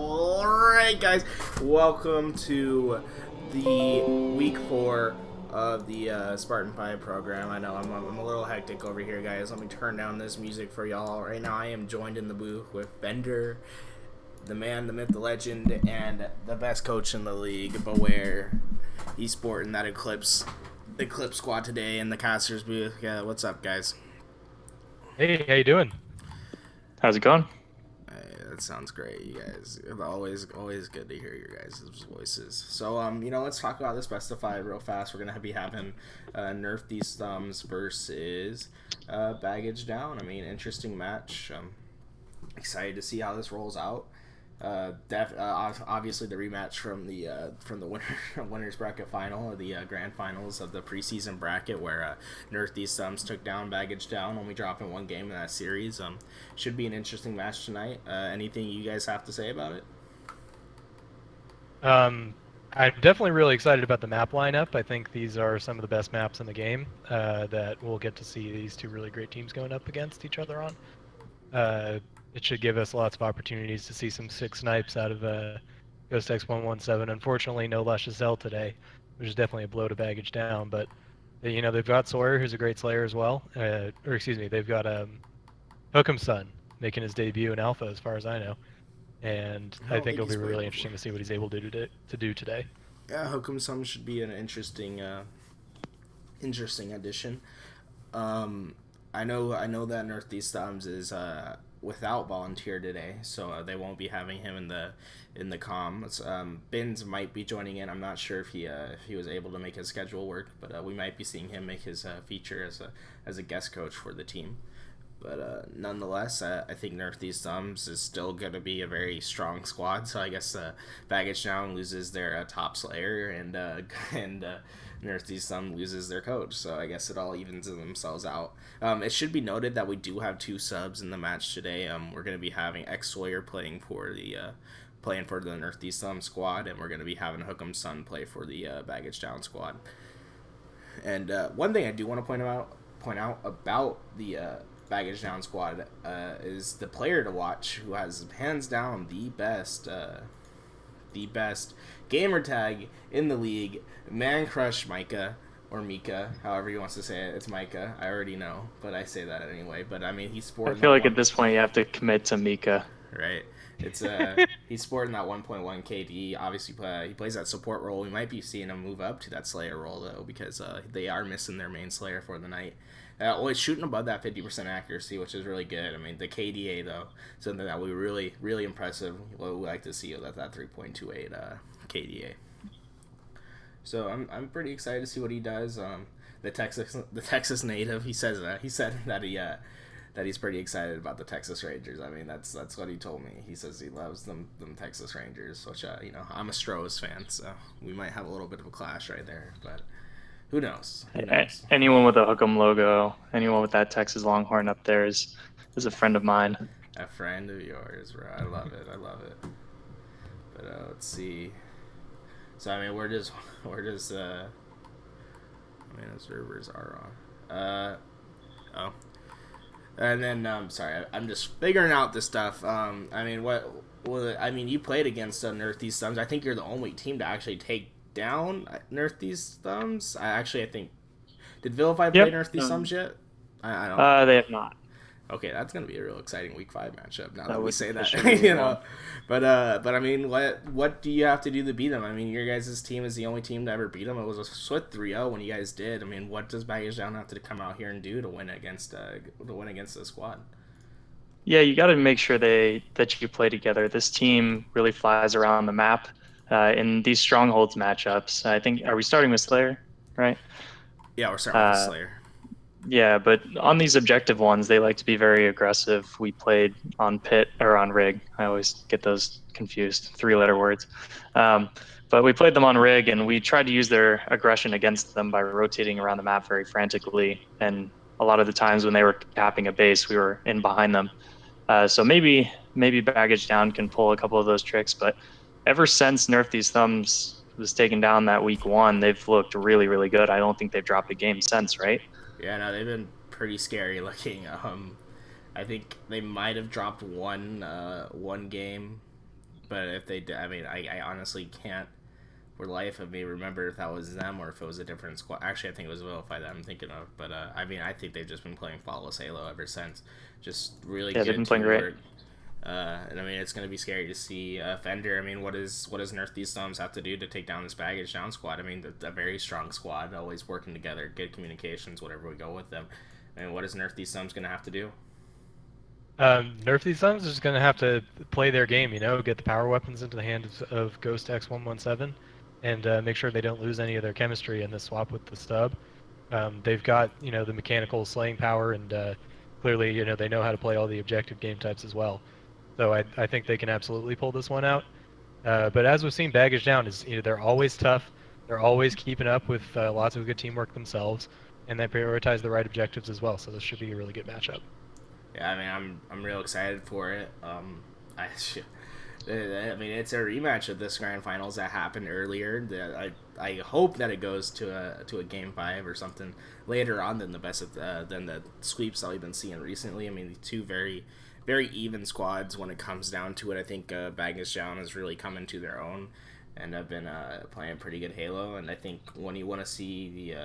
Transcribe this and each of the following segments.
Alright, guys, welcome to the week 4 of the Spartan 5 program. I know I'm a little hectic over here, guys. Let me turn down this music for y'all. Right now, I am joined in the booth with Bender, the man, the myth, the legend, and the best coach in the league. Beware, he's sporting that Eclipse squad today in the casters booth. Yeah, what's up, guys? Hey, how you doing? How's it going? That sounds great, you guys. Always good to hear your guys' voices. So, let's talk about this best of five real fast. We're gonna be having Nerf These Thumbs versus Baggage Down. I mean, interesting match. Excited to see how this rolls out. Obviously the rematch from the winners bracket final, or the grand finals of the preseason bracket, where Nerf These Thumbs took down Baggage Down, only dropping one game in that series. Should be an interesting match tonight. Anything you guys have to say about it? Um, I'm definitely really excited about the map lineup. I think these are some of the best maps in the game that we'll get to see these two really great teams going up against each other on. Uh, it should give us lots of opportunities to see some sick snipes out of Ghost X117. Unfortunately, no Luscious L today, which is definitely a blow to Baggage Down. But they've got Sawyer, who's a great Slayer as well. Or excuse me, they've got Hook'em Sun making his debut in Alpha, as far as I know. And I I don't think think it'll he's be played really before. interesting to see what he's able to do today. Yeah, Hook'em Sum should be an interesting addition. Um, I know that Nerf These Thumbs is without Volunteer today, so they won't be having him in the comms. Bins might be joining in. I'm not sure if he was able to make his schedule work, but we might be seeing him make his feature as a guest coach for the team. But nonetheless, I think Nerf These Thumbs is still going to be a very strong squad. So I guess Baggage Down loses their top Slayer, and Nerf These Thumbs loses their coach. So I guess it all evens themselves out. It should be noted that we do have two subs in the match today. We're going to be having X Sawyer playing for the Nerf These Thumbs squad, and we're going to be having Hook'em Sun play for the Baggage Down squad. And one thing I do want to point out about the Baggage Down squad is the player to watch, who has hands down the best gamer tag in the league, Man Crush Micah, or Mika, however he wants to say it. It's Micah. I already know, but I say that anyway. But I mean, he's I sporting feel that like at one, this point you have to commit to Mika. right? It's he's sporting that 1.1 KD. Obviously, he plays that support role. We might be seeing him move up to that Slayer role though, because they are missing their main Slayer for the night. Well, he's shooting above that 50% accuracy, which is really good. I mean, the KDA though, something that we really impressive. What we like to see is that 3.28 KDA. So I'm pretty excited to see what he does. The Texas native, he said that he's pretty excited about the Texas Rangers. I mean, that's what he told me. He says he loves them Texas Rangers, which I'm a Stros fan, so we might have a little bit of a clash right there. But who knows? Who knows? Anyone with a Hook'em logo, anyone with that Texas Longhorn up there is a friend of mine. A friend of yours, bro. I love it. I love it. But let's see. So I mean, I mean, the servers are on. Oh. And then, sorry, I'm just figuring out this stuff. I mean, I mean, you played against Nerf These Thumbs. I think you're the only team to actually take down Nerf These Thumbs. I think, did Vilify play Yep. Nerf These Thumbs yet? I don't. They have not. Okay, that's gonna be a real exciting Week 5 matchup. Now that That we would say that, officially be one. but I mean, what do you have to do to beat them? I mean, your guys' team is the only team to ever beat them. It was a swift 3-0 when you guys did. I mean, what does Baggage Down have to come out here and do to win against the squad? Yeah, you got to make sure that you play together. This team really flies around the map in these strongholds matchups. I think are we starting with Slayer, right? Yeah, we're starting with the Uh, Slayer. Yeah, but on these objective ones, they like to be very aggressive. We played on pit or on rig. I always get those confused, three-letter words. Um, but we played them on rig, and we tried to use their aggression against them by rotating around the map very frantically. And a lot of the times when they were capping a base, we were in behind them. So maybe Baggage Down can pull a couple of those tricks. But ever since Nerf These Thumbs was taken down that week one, they've looked really good. I don't think they've dropped a game since, right? Yeah, no, they've been pretty scary looking. I think they might have dropped one game, but if they did, I mean, I honestly can't for life of me remember if that was them or if it was a different squad. Actually, I think it was Vilify that I'm thinking of. But I mean, I think they've just been playing flawless Halo ever since. Just really Yeah, they've good been playing great. teamwork. And I mean, it's going to be scary to see Fender. I mean, what does Nerf These Thumbs have to do to take down this baggage down squad? I mean, a very strong squad, always working together, good communications, whatever we go with them. I mean, what is Nerf These Thumbs going to have to do? Nerf These Thumbs is going to have to play their game, get the power weapons into the hands of Ghost X117, and make sure they don't lose any of their chemistry in the swap with the stub. They've got, the mechanical slaying power, and clearly, they know how to play all the objective game types as well. So I think they can absolutely pull this one out. But as we've seen, Baggage Down is, they're always tough. They're always keeping up with lots of good teamwork themselves, and they prioritize the right objectives as well. So this should be a really good matchup. Yeah, I mean, I'm real excited for it. I mean, it's a rematch of this grand finals that happened earlier. I hope that it goes to a game 5 or something later on than the sweeps that we've been seeing recently. I mean, the two very even squads when it comes down to it. I think Baggage Down has really come into their own and have been playing pretty good Halo. And I think when you want to see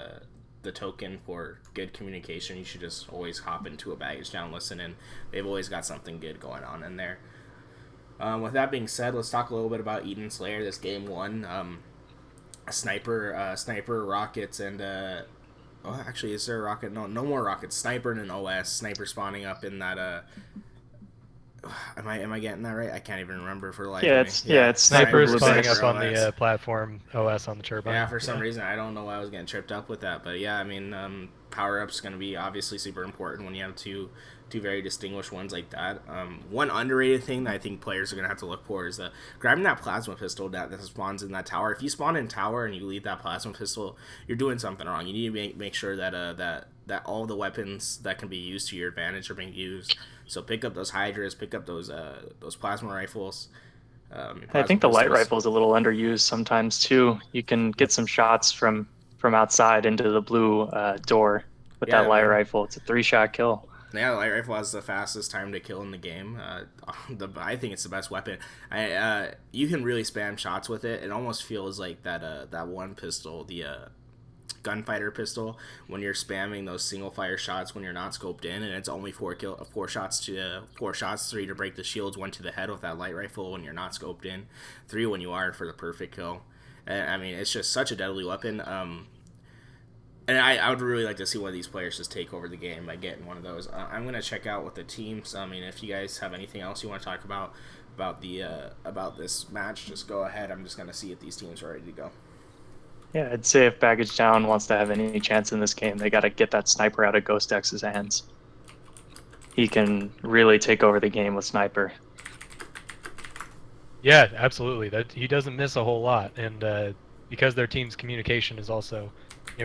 the token for good communication, you should just always hop into a Baggage Down listen, and they've always got something good going on in there. With that being said, let's talk a little bit about Eden Slayer. This game 1, sniper rockets and actually, is there a rocket? No more rockets. Sniper and an OS. Sniper spawning up in that Am I getting that right? I can't even remember for the life Yeah, of me. it's Sniper Sniper spawning OS. up on the platform OS on the turbine. Yeah, for some reason I don't know why I was getting tripped up with that, but yeah, I mean, power up's going to be obviously super important when you have two very distinguished ones like that. One underrated thing that I think players are going to have to look for is grabbing that plasma pistol that spawns in that tower. If you spawn in tower and you leave that plasma pistol, you're doing something wrong. You need to make sure that all the weapons that can be used to your advantage are being used. So pick up those hydras, pick up those plasma rifles. I think the light rifle is a little underused sometimes too. You can get some shots from outside into the blue door with that light rifle. It's a 3-shot kill. Yeah, the light rifle has the fastest time to kill in the game. I think it's the best weapon. You can really spam shots with it. It almost feels like that one pistol, the gunfighter pistol, when you're spamming those single fire shots when you're not scoped in, and it's only four shots, 3 to break the shields, 1 to the head with that light rifle when you're not scoped in, 3 when you are for the perfect kill. And I mean, it's just such a deadly weapon. And I would really like to see one of these players just take over the game by getting one of those. I'm gonna check out with the teams. I mean, if you guys have anything else you want to talk about this match, just go ahead. I'm just gonna see if these teams are ready to go. Yeah, I'd say if Baggage Down wants to have any chance in this game, they got to get that sniper out of Ghost X's hands. He can really take over the game with sniper. Yeah, absolutely. He doesn't miss a whole lot, and because their team's communication is also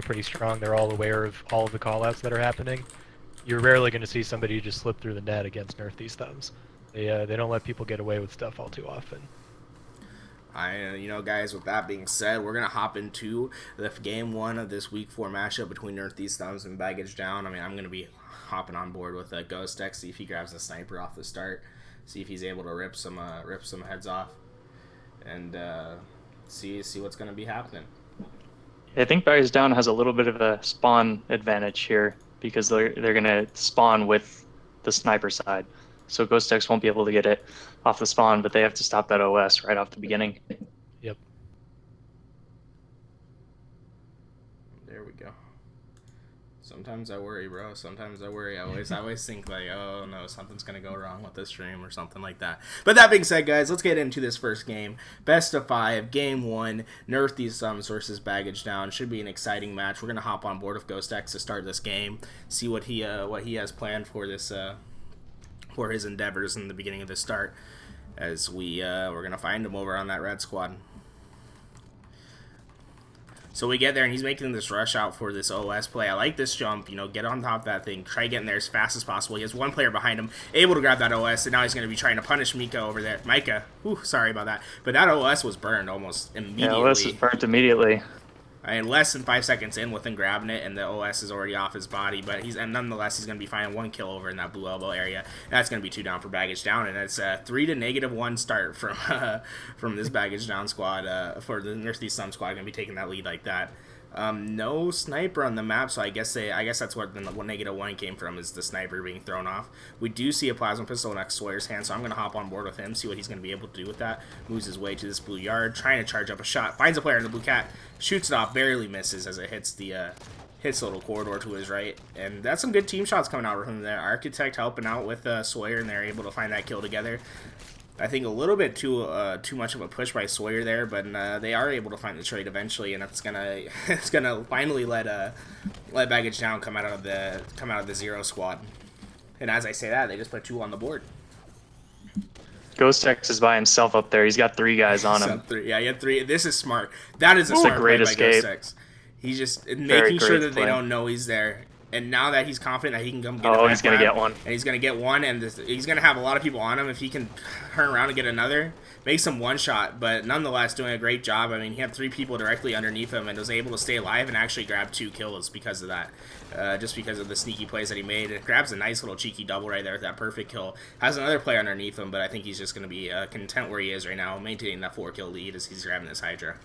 pretty strong, they're all aware of all of the callouts that are happening. You're rarely going to see somebody just slip through the net against Nerf These Thumbs. They don't let people get away with stuff all too often. Guys, with that being said, we're going to hop into the game 1 of this week 4 matchup between Nerf These Thumbs and Baggage Down. I mean, I'm going to be hopping on board with Ghost X, see if he grabs a sniper off the start, see if he's able to rip some heads off, and see what's going to be happening. I think Baggage Down has a little bit of a spawn advantage here because they're going to spawn with the sniper side. So Ghost X won't be able to get it off the spawn, but they have to stop that OS right off the beginning. Yep. There we go. Sometimes I worry, bro. Sometimes I worry. I always think like, oh no, something's gonna go wrong with this stream or something like that. But that being said, guys, let's get into this first game. Best of 5, game 1. Nerf These Thumbs versus Baggage Down. Should be an exciting match. We're gonna hop on board with Ghost X to start this game. See what he has planned for this for his endeavors in the beginning of the start. As we're gonna find him over on that red squad. So we get there, and he's making this rush out for this OS play. I like this jump, get on top of that thing, try getting there as fast as possible. He has one player behind him, able to grab that OS, and now he's going to be trying to punish Mika over there. Micah, sorry about that. But that OS was burned almost immediately. Yeah, OS was burnt immediately. I mean, less than 5 seconds in with him grabbing it, and the OS is already off his body. But nonetheless, he's going to be finding 1 kill over in that blue elbow area. That's going to be 2 down for Baggage Down, and it's a 3 to -1 start from this Baggage Down squad. For the Nerf These Thumb squad, going to be taking that lead like that. No sniper on the map, so I guess that's where the -1 came from, is the sniper being thrown off. We do see a plasma pistol next to Sawyer's hand, so I'm going to hop on board with him, see what he's going to be able to do with that. Moves his way to this blue yard, trying to charge up a shot, finds a player in the blue cat, shoots it off, barely misses as it hits the little corridor to his right, and that's some good team shots coming out from there. Architect helping out with Sawyer, and they're able to find that kill together. I think a little bit too much of a push by Sawyer there, but they are able to find the trade eventually, and it's gonna finally let Baggage Down come out of the 0 squad. And as I say that, they just put 2 on the board. Ghost X is by himself up there. He's got 3 guys on him. Yeah, he had 3. This is smart. That is a It's smart a great play by escape. Ghost X. He's just making sure that they play. don't know he's there. And now that he's confident that he can come get Oh, he's going to get one. And he's going to get one, and he's going to have a lot of people on him. If he can turn around and get another, makes him 1 shot, but nonetheless doing a great job. I mean, he had 3 people directly underneath him and was able to stay alive and actually grab 2 kills because of that. Just because of the sneaky plays that he made. It grabs a nice little cheeky double right there with that perfect kill. Has another player underneath him, but I think he's just going to be content where he is right now, maintaining that 4-kill lead as he's grabbing this Hydra.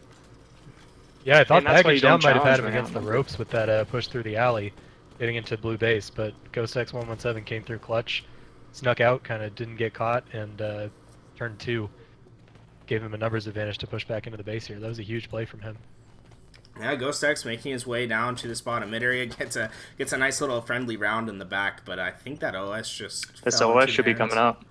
Yeah, I thought that's why Baggage you Down don't might have had challenge him me against the on the ropes with that push through the alley, getting into blue base, but Ghost X117 came through clutch, snuck out, kind of didn't get caught, and turned 2. Gave him a numbers advantage to push back into the base here. That was a huge play from him. Yeah, Ghost X making his way down to the spot in mid area, gets a nice little friendly round in the back, but I think that OS just This fell OS into should be the hands. coming up.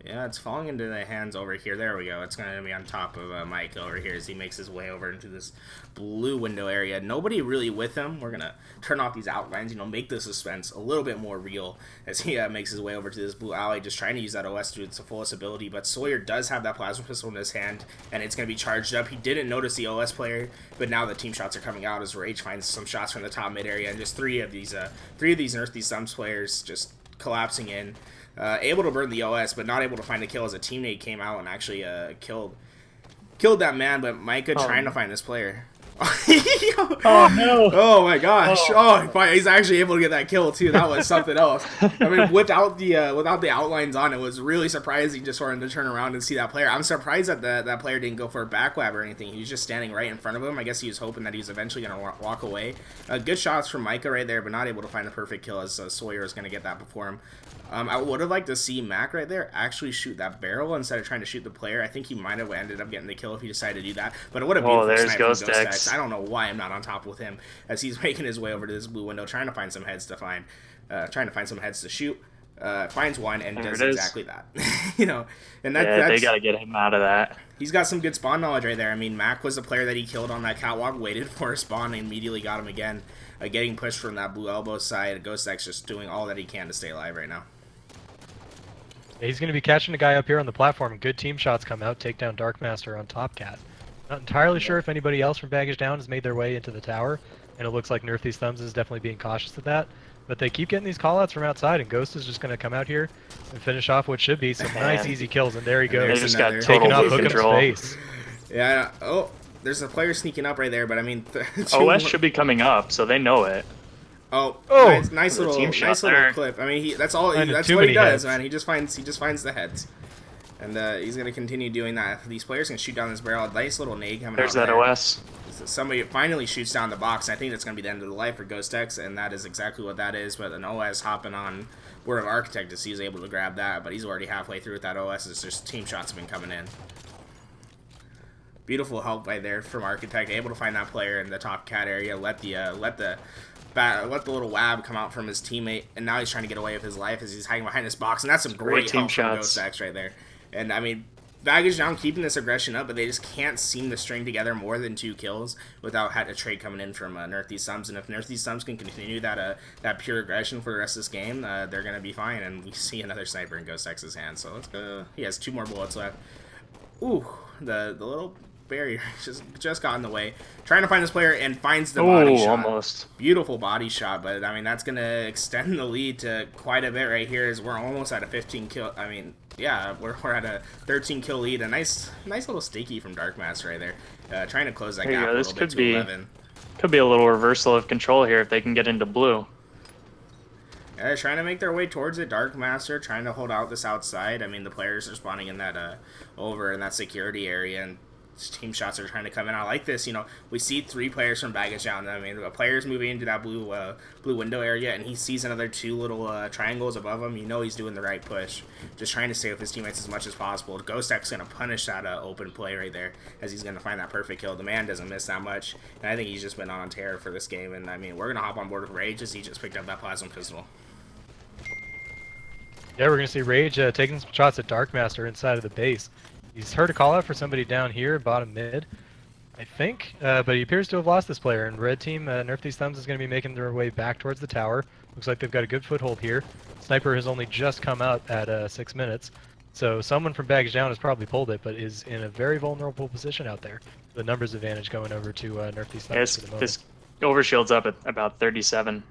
Yeah, it's falling into the hands over here. There we go. It's going to be on top of Mike over here as he makes his way over into this blue window area. Nobody really with him. We're going to turn off these outlines, make the suspense a little bit more real as he makes his way over to this blue alley, just trying to use that OS to its fullest ability. But Sawyer does have that plasma pistol in his hand, and it's going to be charged up. He didn't notice the OS player, but now the team shots are coming out as Rage finds some shots from the top mid area, and just three of these Nerf These Thumbs players just collapsing in. Able to burn the OS, but not able to find a kill as a teammate came out and actually killed that man. But Micah trying to find this player. Oh no! Oh my gosh! He's actually able to get that kill too. That was something else. I mean, without the outlines on, it was really surprising just for him to turn around and see that player. I'm surprised that that player didn't go for a back web or anything. He was just standing right in front of him. I guess he was hoping that he was eventually going to walk away. Good shots from Micah right there, but not able to find the perfect kill as Sawyer is going to get that before him. I would have liked to see Mac right there actually shoot that barrel instead of trying to shoot the player. I think he might have ended up getting the kill if he decided to do that. But it would have been there's snipe from Ghost Ghost X. X. I don't know why I'm not on top with him as he's making his way over to this blue window, trying to find some heads to find, trying to find some heads to shoot. Finds one and There does it is. exactly that. And that's They got to get him out of that. he's got some good spawn knowledge right there. I mean, Mac was the player that he killed on that catwalk, waited for a spawn, and immediately got him again. Getting pushed from that blue elbow side. Ghost X just doing all that he can to stay alive right now. He's going to be catching a guy up here on the platform. Good team shots come out, take down Darkmaster on Top Cat. Not entirely sure if anybody else from Baggage Down has made their way into the tower, and it looks like Nerf These Thumbs is definitely being cautious of that. But they keep getting these callouts from outside, and Ghost is just going to come out here and finish off what should be some nice, easy kills. And there he And there's goes, They just got another. taking total off blue Hook'em's control. face. Yeah. Oh, there's a player sneaking up right there, but I mean, OS should be coming up, so they know it. Oh, Oh! nice The little team shot there. clip. I mean, that's all. Finding That's too what he many does, heads. man. He just finds the heads, and he's gonna continue doing that. These players can shoot down this barrel. Nice little nade coming There's out that there. OS. Somebody finally shoots down the box. I think that's gonna be the end of the life for Ghost X, and that is exactly what that is. But an OS hopping on Word of Architect to see he's able to grab that, but he's already halfway through with that OS. It's just team shots have been coming in. Beautiful help right there from Architect, able to find that player in the top cat area. Let the little wab come out from his teammate, and now he's trying to get away with his life as he's hiding behind this box, and that's some great team help from shots. Ghost X right there. And I mean, Baggage Down keeping this aggression up, but they just can't seem to string together more than 2 kills without had a trade coming in from Nerf These Thumbs. And if Nerf These Thumbs can continue that pure aggression for the rest of this game, they're gonna be fine. And we see another sniper in Ghost X's hand, so let's go. He has 2 more bullets left. Ooh, the little barrier just got in the way. Trying to find this player and finds the body shot. Almost. Beautiful body shot, but I mean that's gonna extend the lead to quite a bit right here. As we're almost at a 15 kill. I mean, yeah, we're at a 13 kill lead. A nice little sticky from Darkmaster right there, trying to close that There you gap go. a This little bit could to be 11. Could be a little reversal of control here if they can get into blue. Yeah, they're trying to make their way towards it. Dark Master trying to hold out this outside. I mean, the players are spawning in that over in that security area, and team shots are trying to come in. I like this. You know, we see 3 players from baggage down. I mean, a player's moving into that blue window area, and he sees another 2 little triangles above him. You know he's doing the right push, just trying to stay with his teammates as much as possible. Ghost X's gonna punish that open play right there, as he's gonna find that perfect kill. The man doesn't miss that much, and I think he's just been on terror for this game. And I mean, we're gonna hop on board with Rage as he just picked up that plasma pistol. Yeah, we're going to see Rage taking some shots at Dark Master inside of the base. He's heard a call out for somebody down here, bottom mid, I think, but he appears to have lost this player. And red team, Nerf These Thumbs, is going to be making their way back towards the tower. Looks like they've got a good foothold here. Sniper has only just come out at 6 minutes, so someone from baggage down has probably pulled it, but is in a very vulnerable position out there. The numbers advantage going over to Nerf These Thumbs. Yeah, this overshield's up at about 37.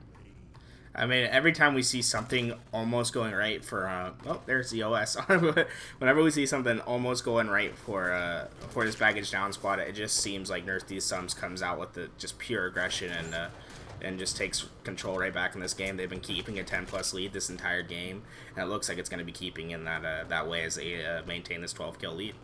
I mean, every time we see something almost going right for, oh, there's the OS. Whenever we see something almost going right for this baggage down squad, it just seems like Nerf These Thumbs comes out with the just pure aggression and just takes control right back in this game. They've been keeping a 10+ lead this entire game, and it looks like it's going to be keeping in that way as they maintain this 12-kill lead.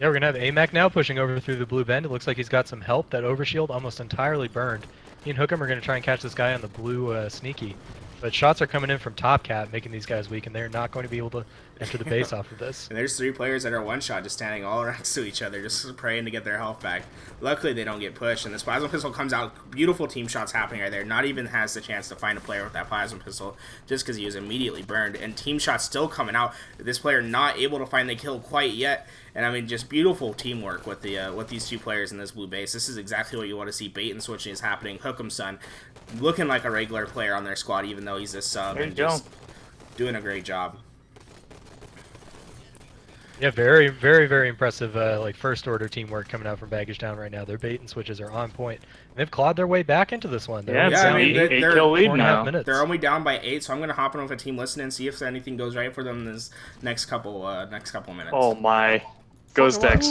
Yeah, we're going to have AMAC now pushing over through the blue bend. It looks like he's got some help. That overshield almost entirely burned. He and Hookem are going to try and catch this guy on the blue sneaky. But shots are coming in from Top Cat, making these guys weak, and they're not going to be able to enter the base off of this. And there's 3 players that are one-shot, just standing all next to each other, just praying to get their health back. Luckily, they don't get pushed, and this plasma pistol comes out. Beautiful team shots happening right there. Not even has the chance to find a player with that plasma pistol, just because he was immediately burned. And team shots still coming out. This player not able to find the kill quite yet. And I mean, just beautiful teamwork with these 2 players in this blue base. This is exactly what you want to see. Bait and switching is happening. Hook'em's son looking like a regular player on their squad, even though he's a sub, and just doing a great job. Yeah, very, very, very impressive like first order teamwork coming out from baggage down right now. Their bait and switches are on point. And they've clawed their way back into this one. Yeah, it's an 8-kill lead now. They're only down by 8, so I'm gonna hop in with a team listening and see if anything goes right for them in this next couple minutes. Oh my. Ghost X.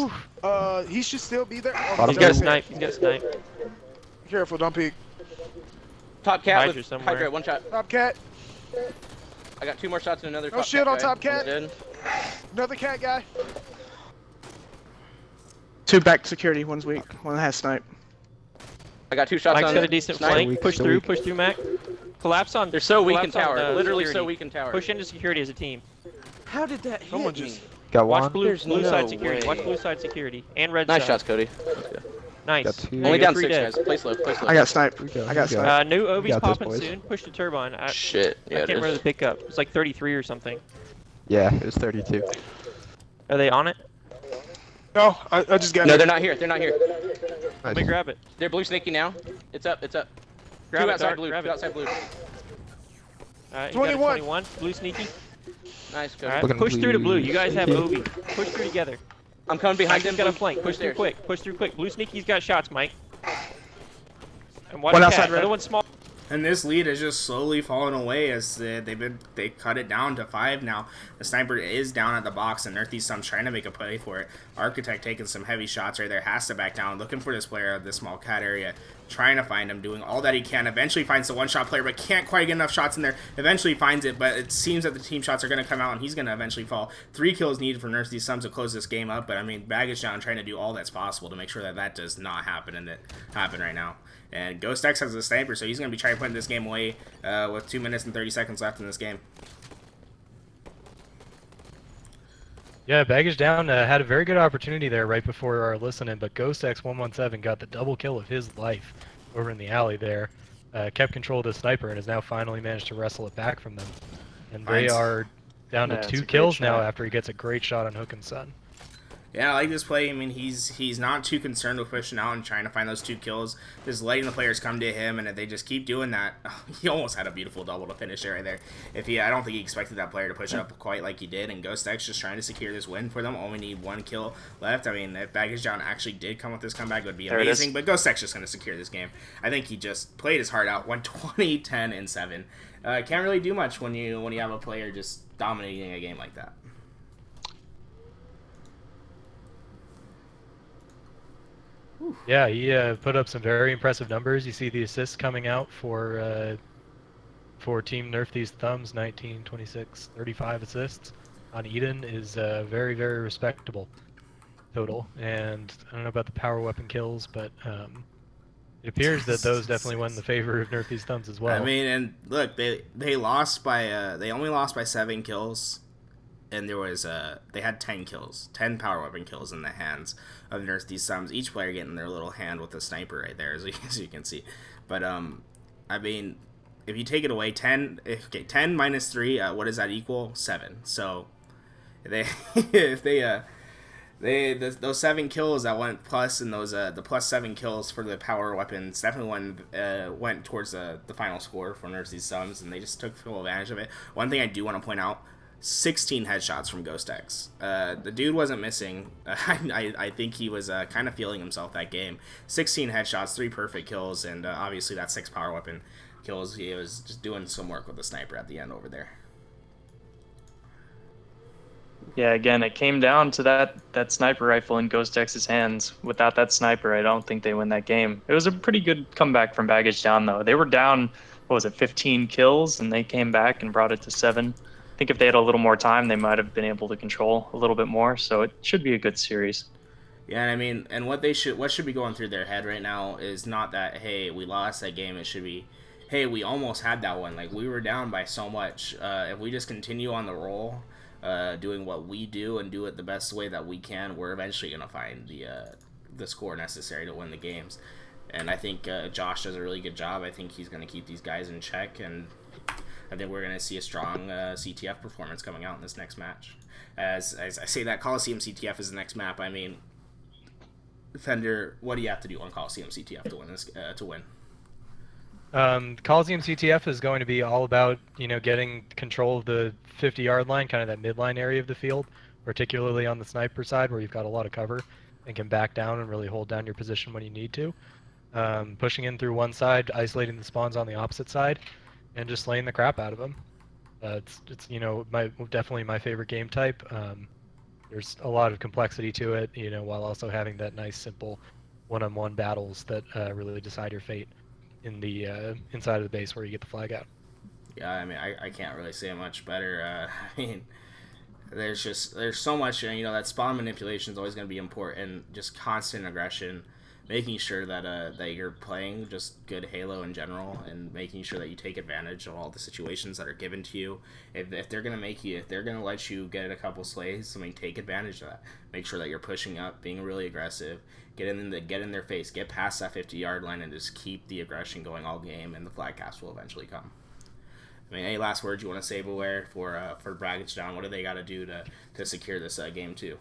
He should still be there. Oh, he's got a snipe. He's got a snipe. Careful, don't peek. Top cat Hydra with somewhere. Hydra, 1 shot. Top cat. I got 2 more shots and another. No shit on top cat. Dead. Another cat guy. 2 back security. One's weak. One has snipe. I got 2 shots Mike's on got a decent snipe. flank. Push through, Mac. Collapse on. They're so weak in collapse on, tower. Literally security. so weak in tower. Push into security as a team. How did that Someone hit me? just Got Watch one. blue There's no side security. way. Watch blue side security and red Nice side. shots, Cody. Nice. Got 2. Only down 3 6 dead. guys. Play slow. Play slow. I got snipe. We go, I got we go. snipe. New Obi's got this, popping boys. soon. Push the turbine. Shit. Yeah, I can't remember the pickup. It's like 33 or something. Yeah, it was 32. Are they on it? No, I just got No, it. they're not here. They're not here. Let me grab it. They're blue snaky now. It's up. It's up. Grab 2 it, outside Dark, blue. grab 2 it. outside blue. Alright, 21. 21. Blue sneaky. Nice, Cody. Alright, Looking push through to blue. blue. You guys have Obi. Push through together. I'm coming behind Mike's them. got a Blue. flank. Push through there. quick. Push through quick. Blue sneaky's got shots, Mike. And watch One the outside cat. red. Another one small. And this lead is just slowly falling away as they cut it down to 5 now. The sniper is down at the box, and Nerf These Thumbs trying to make a play for it. Architect taking some heavy shots right there, has to back down, looking for this player of this small cat area, trying to find him, doing all that he can. Eventually finds the one-shot player, but can't quite get enough shots in there. Eventually finds it, but it seems that the team shots are going to come out, and he's going to eventually fall. 3 kills needed for Nerf These Thumbs to close this game up, but I mean, baggage down, trying to do all that's possible to make sure that that does not happen and that happen right now. And Ghost X has a sniper, so he's going to be trying to put this game away with 2 minutes and 30 seconds left in this game. Yeah, baggage down had a very good opportunity there right before our listening, but Ghost X 117 got the double kill of his life over in the alley there. Kept control of the sniper and has now finally managed to wrestle it back from them. And they Nice. are down to Yeah, it's a 2 great kills now shot. after he gets a great shot on Hook'em's son. Yeah, I like this play. I mean, he's not too concerned with pushing out and trying to find those 2 kills. Just letting the players come to him, and if they just keep doing that, he almost had a beautiful double to finish it right there. I don't think he expected that player to push up quite like he did, and Ghost X just trying to secure this win for them. Only need 1 kill left. I mean, if Baggage Down actually did come with this comeback, it would be There it is. amazing, but Ghost X just going to secure this game. I think he just played his heart out, went 20, 10, and 7. Can't really do much when you have a player just dominating a game like that. Yeah, he put up some very impressive numbers. You see the assists coming out for Team Nerf These Thumbs, 19, 26, 35 assists on Eden is very, very respectable total. And I don't know about the power weapon kills, but it appears that those definitely went in the favor of Nerf These Thumbs as well. I mean, and look, they lost by they only lost by 7 kills, and there was they had 10 kills, 10 power weapon kills in the hands of Nerf These Thumbs. Each player getting their little hand with a sniper right there, as you can see. But I mean, if you take it away, 10 minus 3, what does that equal? 7. So they if those 7 kills that went plus, and those the plus 7 kills for the power weapons definitely went towards the final score for Nerf These Thumbs, and they just took full advantage of it. One thing I do want to point out: 16 headshots from Ghost X. The dude wasn't missing. I think he was kind of feeling himself that game. 16 headshots, 3 perfect kills, and obviously that 6 power weapon kills. He was just doing some work with the sniper at the end over there. Yeah, again, it came down to that sniper rifle in Ghost X's hands. Without that sniper, I don't think they win that game. It was a pretty good comeback from Baggage Down, though. They were down, 15 kills, and they came back and brought it to 7. I think if they had a little more time, they might have been able to control a little bit more. So it should be a good series. Yeah, I mean, and what should be going through their head right now is not that, hey, we lost that game. It should be, hey, we almost had that one. Like, we were down by so much. If we just continue on the roll, doing what we do and do it the best way that we can, we're eventually going to find the score necessary to win the games. And I think Josh does a really good job. I think he's going to keep these guys in check, and I think we're going to see a strong CTF performance coming out in this next match. As I say that Coliseum CTF is the next map, I mean, Fender, what do you have to do on Coliseum CTF to win this? To win? Coliseum CTF is going to be all about, getting control of the 50-yard line, kind of that midline area of the field, particularly on the sniper side where you've got a lot of cover and can back down and really hold down your position when you need to. Pushing in through one side, isolating the spawns on the opposite side, and just slaying the crap out of them. It's definitely my favorite game type. There's a lot of complexity to it, while also having that nice simple one-on-one battles that really decide your fate in the inside of the base where you get the flag out. Yeah, I mean, I can't really say much better. I mean, there's so much, that spawn manipulation is always going to be important. Just constant aggression, making sure that that you're playing just good Halo in general, and making sure that you take advantage of all the situations that are given to you. If they're gonna let you get a couple slays, I mean, take advantage of that. Make sure that you're pushing up, being really aggressive, get in their face, get past that 50-yard line, and just keep the aggression going all game, and the flag cast will eventually come. I mean, any last words you want to say, Beware, for Baggage Down? What do they got to do to secure this game too?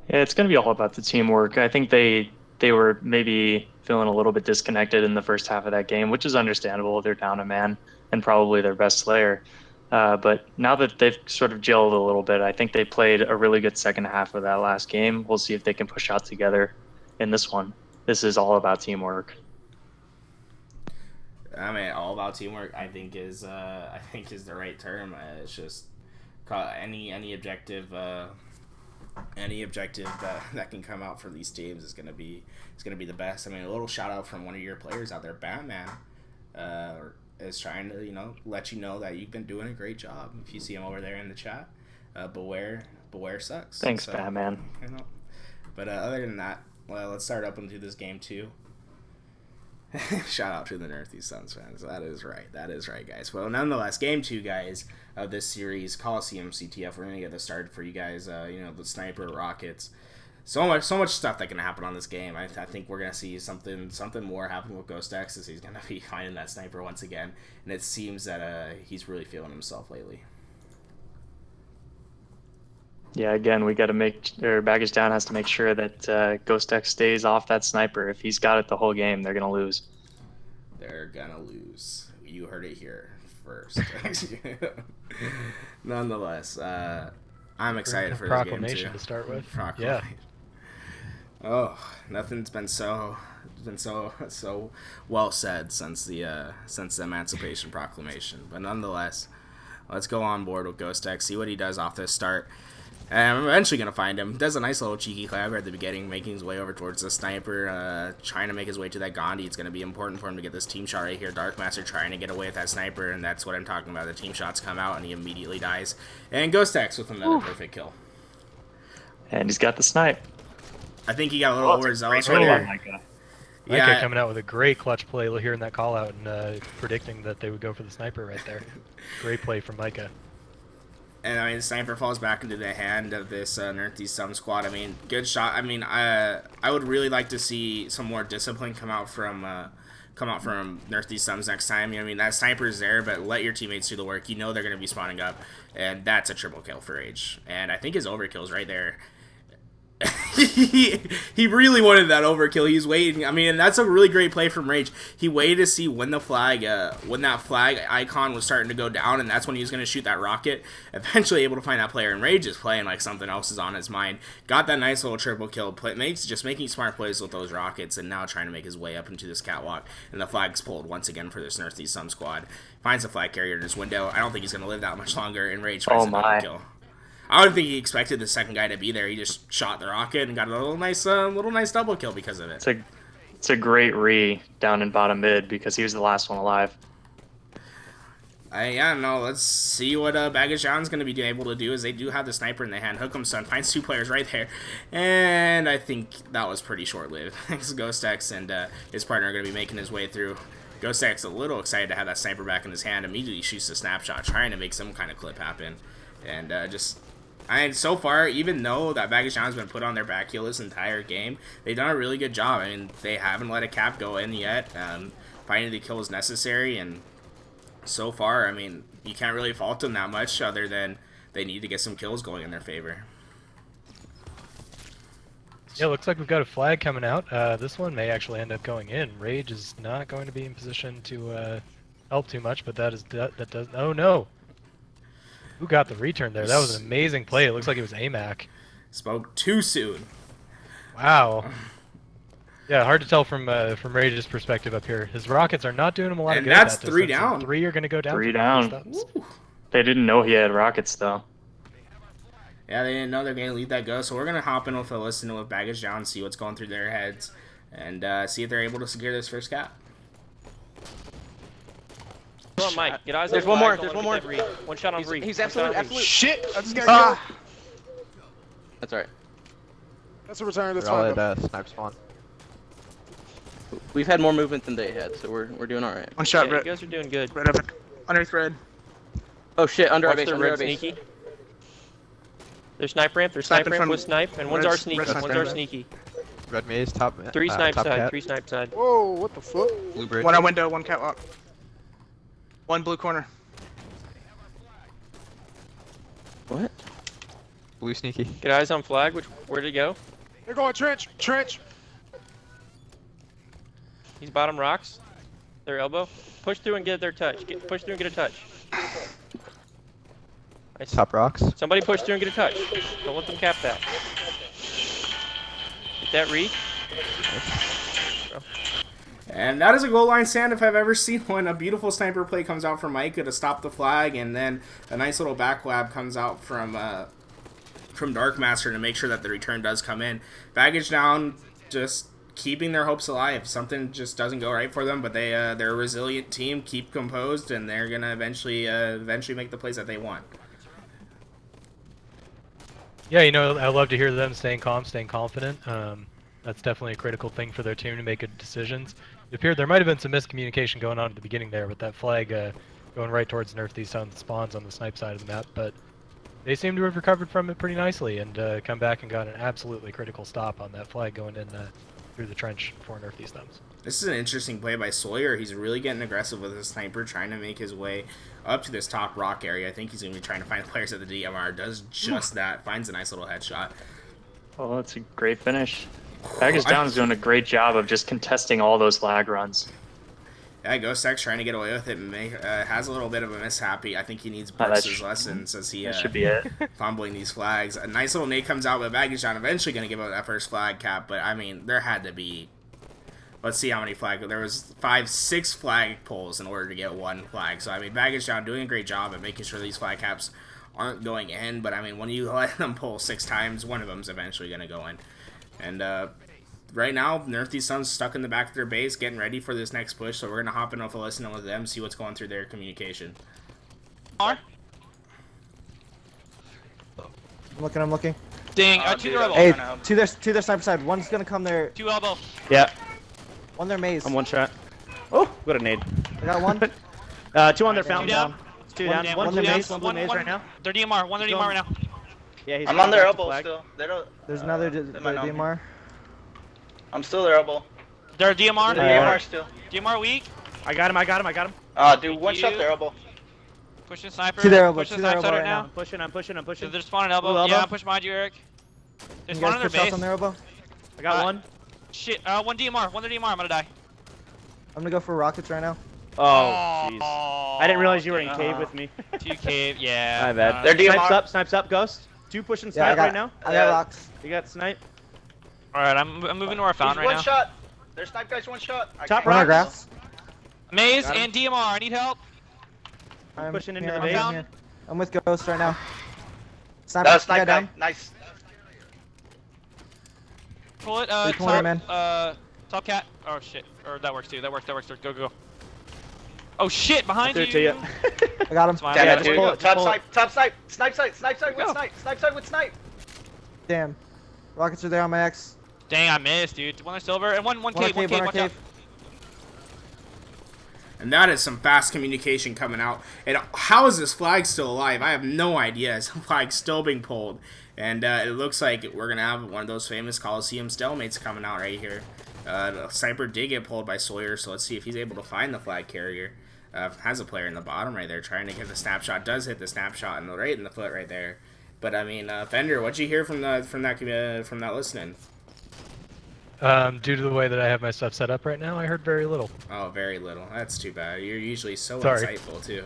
Yeah, it's going to be all about the teamwork. I think they were maybe feeling a little bit disconnected in the first half of that game, which is understandable. They're down a man and probably their best slayer. But now that they've sort of gelled a little bit, I think they played a really good second half of that last game. We'll see if they can push out together in this one. This is all about teamwork. I mean, all about teamwork, I think is the right term. It's just any objective that can come out for these teams is gonna be the best. I mean, a little shout out from one of your players out there, Batman, is trying to let you know that you've been doing a great job. If you see him over there in the chat, Beware sucks. Thanks, Batman. But other than that, well, let's start up into this game too. Shout out to the Nerf These Thumbs fans. That is right, guys. Well, nonetheless, game 2, guys, of this series, Coliseum CTF. We're gonna get this started for you guys. The sniper rockets. So much stuff that can happen on this game. I think we're gonna see something more happen with Ghost X, as he's gonna be finding that sniper once again, and it seems that he's really feeling himself lately. Yeah, again, Baggage Down has to make sure that Ghost X stays off that sniper. If he's got it the whole game, they're going to lose. They're going to lose. You heard it here first. Nonetheless, I'm excited for this game, too. Proclamation to start with. Proclamation. Yeah. Oh, nothing's been so well said since the Emancipation Proclamation. But nonetheless, let's go on board with Ghost X, see what he does off this start. And I'm eventually going to find him. Does a nice little cheeky clever at the beginning, making his way over towards the sniper, trying to make his way to that Gandhi. It's going to be important for him to get this team shot right here. Darkmaster trying to get away with that sniper, and that's what I'm talking about. The team shots come out, and he immediately dies. And Ghost X with another perfect kill. And he's got the snipe. I think he got a little overzealous Great right play by here. Micah. Micah coming out with a great clutch play, hearing that call out and predicting that they would go for the sniper right there. Great play from Micah. And I mean, the sniper falls back into the hand of this Nerf These Some squad. I mean, good shot. I mean, I would really like to see some more discipline come out from Nerf These Sums next time. I mean, that sniper's there, but let your teammates do the work. You know they're going to be spawning up, and that's a triple kill for Rage. And I think his overkill's right there. he really wanted that overkill. He's waiting. I mean, and that's a really great play from Rage. He waited to see when the flag, when that flag icon was starting to go down, and that's when he was going to shoot that rocket. Eventually able to find that player, and Rage is playing like something else is on his mind. Got that nice little triple kill. Just making smart plays with those rockets, and now trying to make his way up into this catwalk. And the flag's pulled once again for this Nerf These Some squad. Finds the flag carrier in his window. I don't think he's going to live that much longer, and Rage finds another kill. I don't think he expected the second guy to be there. He just shot the rocket and got a little nice double kill because of it. It's a great re down in bottom mid because he was the last one alive. Yeah, no, let's see what Baggage John's going to be able to do, as they do have the sniper in the hand. Hook'em Son finds two players right there, and I think that was pretty short-lived. Ghost X and his partner are going to be making his way through. Ghost X a little excited to have that sniper back in his hand, immediately shoots the snapshot, trying to make some kind of clip happen, and so far, even though that Baggage John's been put on their back heel this entire game, they've done a really good job. I mean, they haven't let a cap go in yet. Finding the kill is necessary, and so far, I mean, you can't really fault them that much other than they need to get some kills going in their favor. Yeah, looks like we've got a flag coming out. This one may actually end up going in. Rage is not going to be in position to help too much, but that does. Oh no! Who got the return there? That was an amazing play. It looks like it was AMAC. Spoke too soon. Wow. Yeah, hard to tell from Rage's perspective up here. His rockets are not doing him a lot of And good. that's at that 3 distance, down. and 3 are going to go down. 3 down. They didn't know he had rockets though. Yeah, they didn't know they're going to leave that go, so we're going to hop in with a listen with Baggage Down, see what's going through their heads, and see if they're able to secure this first cap. Come on, Mike. Get eyes There's on one flag. more, Don't there's let one him more. get that read. One shot on Reed. He's One shot on absolute. Reed. Shit! I just got killed. That's alright. That's a return. That's They're all fine. at snipe spawn. We've had more movement than they had, so we're doing alright. One shot, Yeah, you red. guys are doing good. Red up. Underneath red. Oh shit! Under our Watch base. the Under our red base. sneaky. There's snipe ramp. There's Snipe snipe in ramp front with of- snipe, and one's Red- our sneaky. red One's sniper. our sneaky. Red maze, top. 3 snipe top side. cat. 3 snipe side. Whoa! What the fuck? Blue brick. One on window. One catwalk. One blue corner. What? Blue sneaky. Get eyes on flag. Where'd it go? They're going trench. Trench. He's bottom rocks. Their elbow. Push through and get their touch. Push through and get a touch. Nice. Top rocks. Somebody push through and get a touch. Don't let them cap that. Get that read. And that is a goal line stand if I've ever seen one. A beautiful sniper play comes out from Micah to stop the flag, and then a nice little back lab comes out from Darkmaster to make sure that the return does come in. Baggage Down just keeping their hopes alive. Something just doesn't go right for them, but they're a resilient team, keep composed, and they're gonna eventually make the plays that they want. Yeah, you know, I love to hear them staying calm, staying confident. That's definitely a critical thing for their team to make good decisions. It appeared there might have been some miscommunication going on at the beginning there with that flag going right towards Nerf These spawns on the snipe side of the map, but they seem to have recovered from it pretty nicely and come back and got an absolutely critical stop on that flag going in through the trench for Nerf These Thumbs. This is an interesting play by Sawyer. He's really getting aggressive with his sniper, trying to make his way up to this top rock area. I think he's going to be trying to find players at the DMR. Does just that. Finds a nice little headshot. Oh, that's a great finish. Baggage Down is doing a great job of just contesting all those lag runs. Yeah, Ghost X trying to get away with it and has a little bit of a mishap. I think he needs Oh, Brooks' lessons as he That should be it. fumbling these flags. A nice little nade comes out, but Baggage Down eventually going to give out that first flag cap. But, I mean, there had to be... Let's see how many flags. There was 6 flag pulls in order to get 1 flag. So, I mean, Baggage Down doing a great job at making sure these flag caps aren't going in, but I mean, when you let them pull 6 times, one of them's eventually going to go in. And right now, Nerf These Suns stuck in the back of their base, getting ready for this next push, so we're going to hop in with a listen with them, see what's going through their communication. I'm looking. Ding. Two their elbow. Hey, to their sniper side. One's gonna come there. 2 elbow. Yeah, One their maze. I'm one shot. Oh, got a nade. I got one. 2 on their fountain. down. It's 2 One down. down, One one blue down, maze. One blue maze right now. They're DMR. One their DMR right now. Yeah, he's I'm on their back to elbow flag. still. They don't. There's another they might not be. DMR. I'm still their elbow. They're DMR. They're DMR still. DMR weak. I got him. I got him. I got him. Dude, one shot their elbow. Pushing sniper. To their elbow, Pushing to their sniper elbow right right now. I'm pushing. I'm pushing. I'm So pushing. they're spawning elbow. Blue elbow. Yeah, I'm pushing behind you, Eric. They're You spawning guys their push shots base. on their elbow. I got one. Shit. One DMR. One their DMR. I'm gonna die. I'm gonna go for rockets right now. Oh, jeez. I didn't realize you were in cave with me. 2 cave. Yeah. My bad. They're DMR. Snipes up. Snipes up. Ghost. 2 pushing Yeah, snipe right now. I got rocks. You got snipe. All right. I'm moving to our He's fountain one right now. shot. Their snipe guy's one shot. Top One on rock. grass. Maze Got him. and DMR. I need help. I'm pushing into here, the I'm base. here. I'm with Ghost right now. Sniper, That was snipe guy. down. Nice. Pull it. Three corner, Top. man. Top cat. Oh shit. Or that works too. That works. That works. Go. Go. Oh shit! Behind Threw you. it to you. I got him. Smile. Damn Yeah, it, just dude. pull it, Top pull it. snipe. Top snipe. Snipe side. Snipe side with Go. snipe. Snipe side with snipe. Damn. Rockets are there on my X. Dang, I missed, dude. One is silver and one cave. One cave. on Watch out. cave. And that is some fast communication coming out. And how is this flag still alive? I have no idea. This flag's still being pulled. And it looks like we're going to have one of those famous Coliseum stalemates coming out right here. The sniper did get pulled by Sawyer, so let's see if he's able to find the flag carrier. Has a player in the bottom right there trying to get the snapshot. Does hit the snapshot right in the foot right there. But I mean, Fender, what'd you hear from that listening? Due to the way that I have my stuff set up right now, I heard very little. Oh, very little. That's too bad. You're usually so Sorry. insightful too.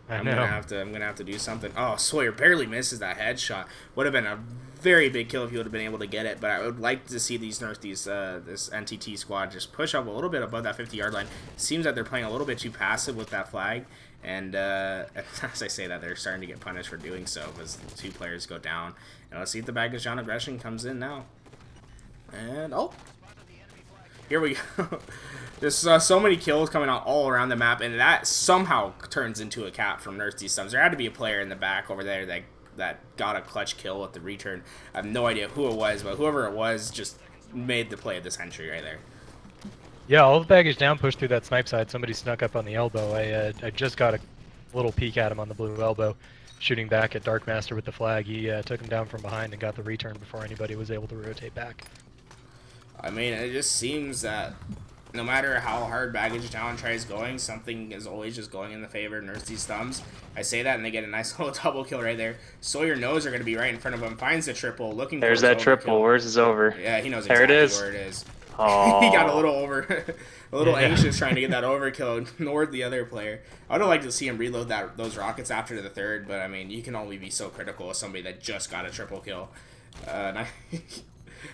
I I'm know. gonna have to do something. Oh, Sawyer barely misses that headshot. Would have been a very big kill if you would have been able to get it. But I would like to see this NTT squad just push up a little bit above that 50-yard line. It seems that they're playing a little bit too passive with that flag, and as I say that, they're starting to get punished for doing so because 2 players go down. And let's see if the baggage down aggression comes in now. And oh. Here we go. There's so many kills coming out all around the map, and that somehow turns into a cap from Nerf These Suns. There had to be a player in the back over there that got a clutch kill at the return. I have no idea who it was, but whoever it was just made the play of the century right there. Yeah, all the baggage down pushed through that snipe side. Somebody snuck up on the elbow. I just got a little peek at him on the blue elbow, shooting back at Darkmaster with the flag. He took him down from behind and got the return before anybody was able to rotate back. I mean, it just seems that no matter how hard baggage down tries going, something is always just going in the favor of Nerf These Thumbs. I say that, and they get a nice little double kill right there. Sawyer knows they're going to be right in front of him, finds the triple, looking There's for his that triple. overkill. Where's his over? Yeah, he knows There it exactly is. where it is. Oh. He got a little Yeah. anxious trying to get that overkill, ignored the other player. I would have liked to see him reload those rockets after the third, but I mean, you can only be so critical of somebody that just got a triple kill.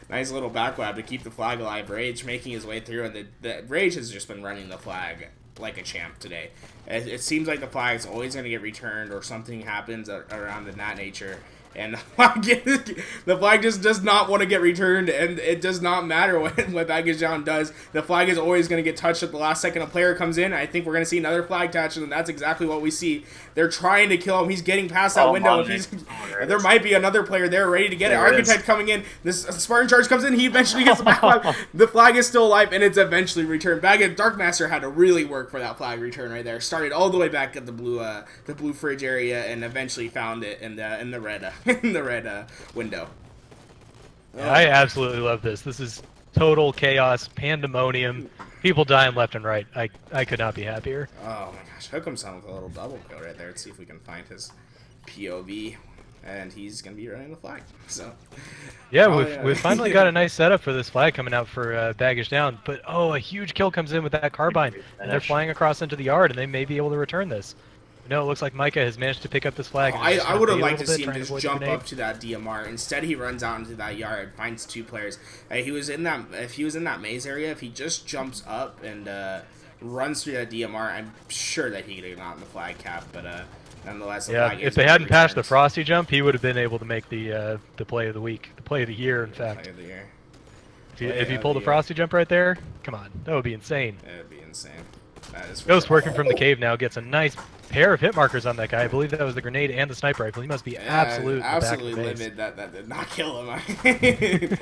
Nice little backwab to keep the flag alive. Rage making his way through, and the Rage has just been running the flag like a champ today. It seems like the flag is always going to get returned, or something happens around in that nature. And the flag just does not want to get returned, and it does not matter what baggage down does. The flag is always going to get touched at the last second. A player comes in. I think we're going to see another flag touch, and that's exactly what we see. They're trying to kill him. He's getting past that window. There might be another player there ready to get it. Architect coming in. This Spartan Charge comes in. He eventually gets the back flag. The flag is still alive, and it's eventually returned. Darkmaster had to really work for that flag return right there. Started all the way back at the blue fridge area, and eventually found it in the red window. Yeah, I absolutely love this. This is total chaos, pandemonium, people dying left and right. I could not be happier. Oh my gosh, Hook'em's on with a little double kill right there. Let's see if we can find his POV, and he's gonna be running the flag. So Yeah, we've finally got a nice setup for this flag coming out for baggage down. But a huge kill comes in with that carbine, and they're flying across into the yard, and they may be able to return this. No, it looks like Micah has managed to pick up this flag. I would have liked to see him just jump up to that DMR. Instead, he runs out into that yard, finds 2 players. If he was in that maze area, if he just jumps up and runs through that DMR, I'm sure that he could have gotten the flag cap, but nonetheless, the Yeah, flag if is they being hadn't passed the returned. Frosty jump, he would have been able to make the play of the week, the play of the year, in fact. Play of the year. If he Play pulled of a the year. Frosty jump right there, come on, that would be insane. That'd be insane. That is for Ghost sure. working from the cave now gets a nice pair of hit markers on that guy. I believe that was the grenade and the sniper rifle. He must be absolutely livid. That did not kill him.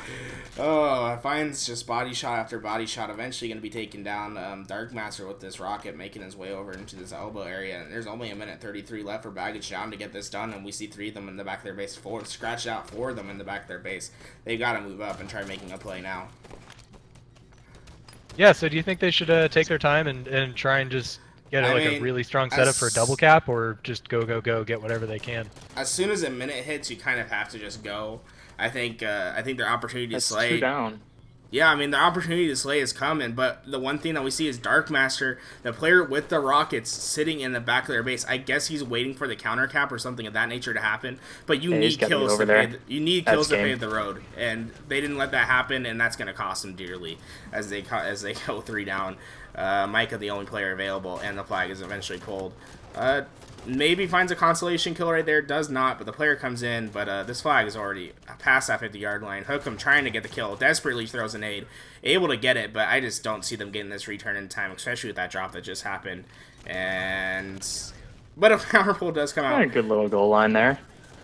Oh, finds just body shot after body shot. Eventually going to be taken down. Darkmaster with this rocket making his way over into this elbow area. And there's only a minute 33 left for Baggage Down to get this done. And we see 3 of them in the back of their base. 4 scratched out, 4 of them in the back of their base. They got to move up and try making a play now. Yeah, so do you think they should take their time and try and just get a really strong setup for a double cap, or just go, get whatever they can? As soon as a minute hits, you kind of have to just go. I think their opportunity to slay. 2 down. Yeah, I mean, the opportunity to slay is coming, but the one thing that we see is Darkmaster, the player with the rockets, sitting in the back of their base. I guess he's waiting for the counter cap or something of that nature to happen, but you need kills to pave the road, and they didn't let that happen, and that's going to cost them dearly as they go 3 down. Micah, the only player available, and the flag is eventually pulled. Maybe finds a consolation kill right there, does not, but the player comes in, but this flag is already past that 50-yard line. Hookem trying to get the kill, desperately throws an aid, able to get it, but I just don't see them getting this return in time, especially with that drop that just happened. But a counter pull does come out. A good little goal line there.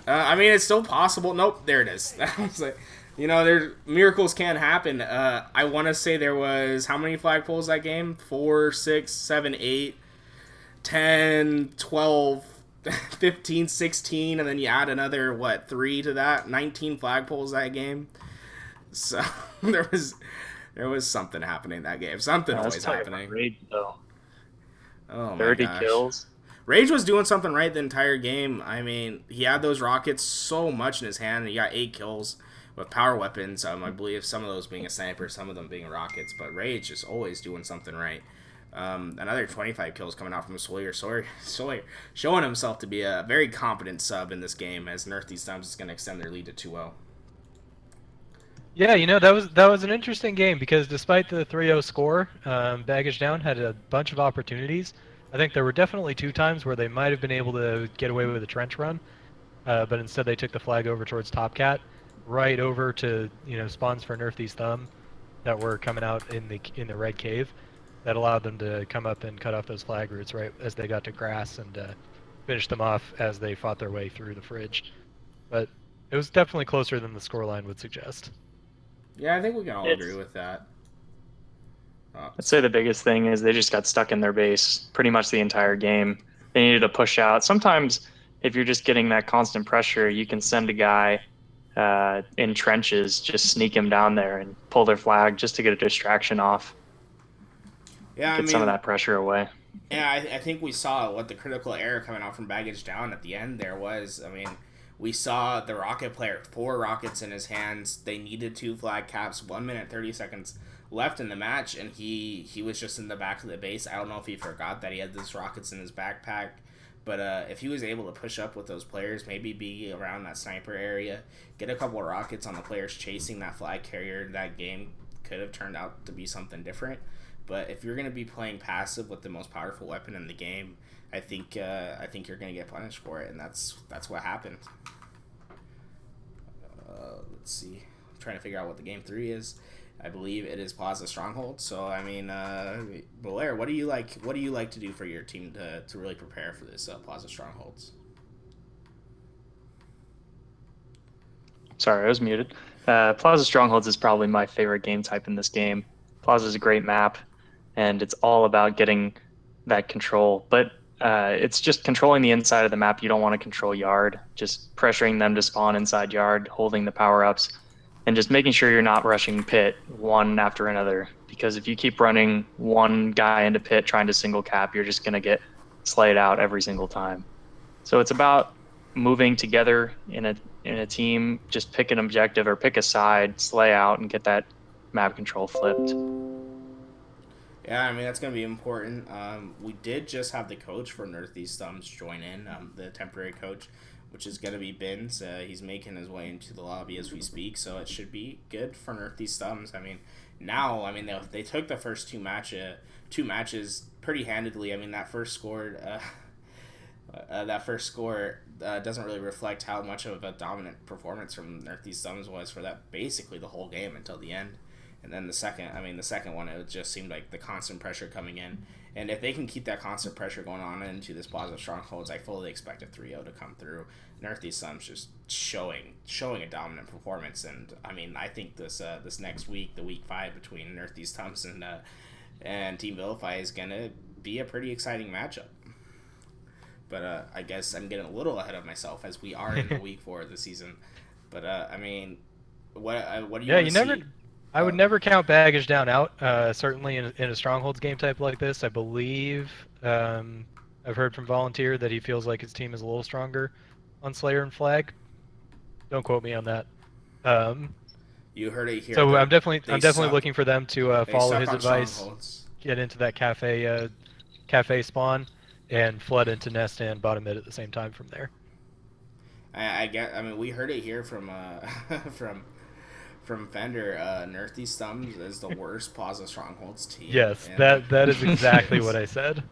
I mean, it's still possible. Nope, there it is. I was like, there's miracles can happen. I want to say there was, how many flag pulls that game? 4, 6, 7, 8. 10, 12, 15, 16, and then you add another, 3 to that? 19 flagpoles that game. So, there was something happening that game. Something always happening. Rage, though. Oh, my 30 gosh. kills. Rage was doing something right the entire game. I mean, he had those rockets so much in his hand, and he got 8 kills with power weapons. I believe some of those being a sniper, some of them being rockets, but Rage is always doing something right. Another 25 kills coming out from Sawyer, showing himself to be a very competent sub in this game, as Nerf these times is going to extend their lead to 2-0. Yeah, that was an interesting game, because despite the 3-0 score, Baggage Down had a bunch of opportunities. I think there were definitely 2 times where they might have been able to get away with a trench run, but instead they took the flag over towards Top Cat, right over to spawns for Nerf these thumb that were coming out in the red cave. That allowed them to come up and cut off those flag routes right as they got to grass, and finish them off as they fought their way through the fridge. But it was definitely closer than the scoreline would suggest. Yeah, I think we can all agree with that. I'd say the biggest thing is they just got stuck in their base pretty much the entire game. They needed to push out. Sometimes if you're just getting that constant pressure, you can send a guy in trenches, just sneak him down there and pull their flag just to get a distraction off. Yeah, Get some of that pressure away. Yeah, I think we saw what the critical error coming out from Baggage Down at the end there was. I mean, we saw the rocket player, 4 rockets in his hands. They needed 2 flag caps, 1 minute 30 seconds left in the match, and he was just in the back of the base. I don't know if he forgot that he had those rockets in his backpack, but if he was able to push up with those players, maybe be around that sniper area, get a couple of rockets on the players chasing that flag carrier, that game could have turned out to be something different. But if you're going to be playing passive with the most powerful weapon in the game, I think you're going to get punished for it, and that's what happened. Let's see. I'm trying to figure out what the game 3 is. I believe it is Plaza Stronghold. So I mean, Blair, what do you like to do for your team to really prepare for this Plaza Strongholds? Sorry, I was muted. Plaza Strongholds is probably my favorite game type in this game. Plaza is a great map, and it's all about getting that control. But it's just controlling the inside of the map. You don't want to control yard, just pressuring them to spawn inside yard, holding the power-ups, and just making sure you're not rushing pit one after another. Because if you keep running one guy into pit trying to single cap, you're just going to get slayed out every single time. So it's about moving together in a team, just pick an objective or pick a side, slay out, and get that map control flipped. Yeah, I mean, that's going to be important. We did just have the coach for Nerf These Thumbs join in, the temporary coach, which is going to be Bins. He's making his way into the lobby as we speak, so it should be good for Nerf These Thumbs. I mean, now, I mean, they took the first two matches pretty handedly. I mean, that first score doesn't really reflect how much of a dominant performance from Northeast Suns was for that basically the whole game until the end. And then the second one, it just seemed like the constant pressure coming in. And if they can keep that constant pressure going on into this positive strongholds, I fully expect a 3-0 to come through. Northeast Suns just showing a dominant performance. And I mean, I think this next week, the week 5 between Northeast Suns and Team Vilify is gonna be a pretty exciting matchup. But I guess I'm getting a little ahead of myself as we are in the week 4 of the season. But I mean, what do you? Yeah, you never. I would never count Baggage Down out. Certainly in a Strongholds game type like this, I believe I've heard from Volunteer that he feels like his team is a little stronger on Slayer and Flag. Don't quote me on that. You heard it here. So I'm definitely looking for them to follow his advice, Strongholds. get into that cafe spawn, and flood into Nest and bottom mid at the same time from there. I mean, we heard it here from from Fender. Northeast Thumbs is the worst Plaza Strongholds team. Yes, and, that is exactly what I said.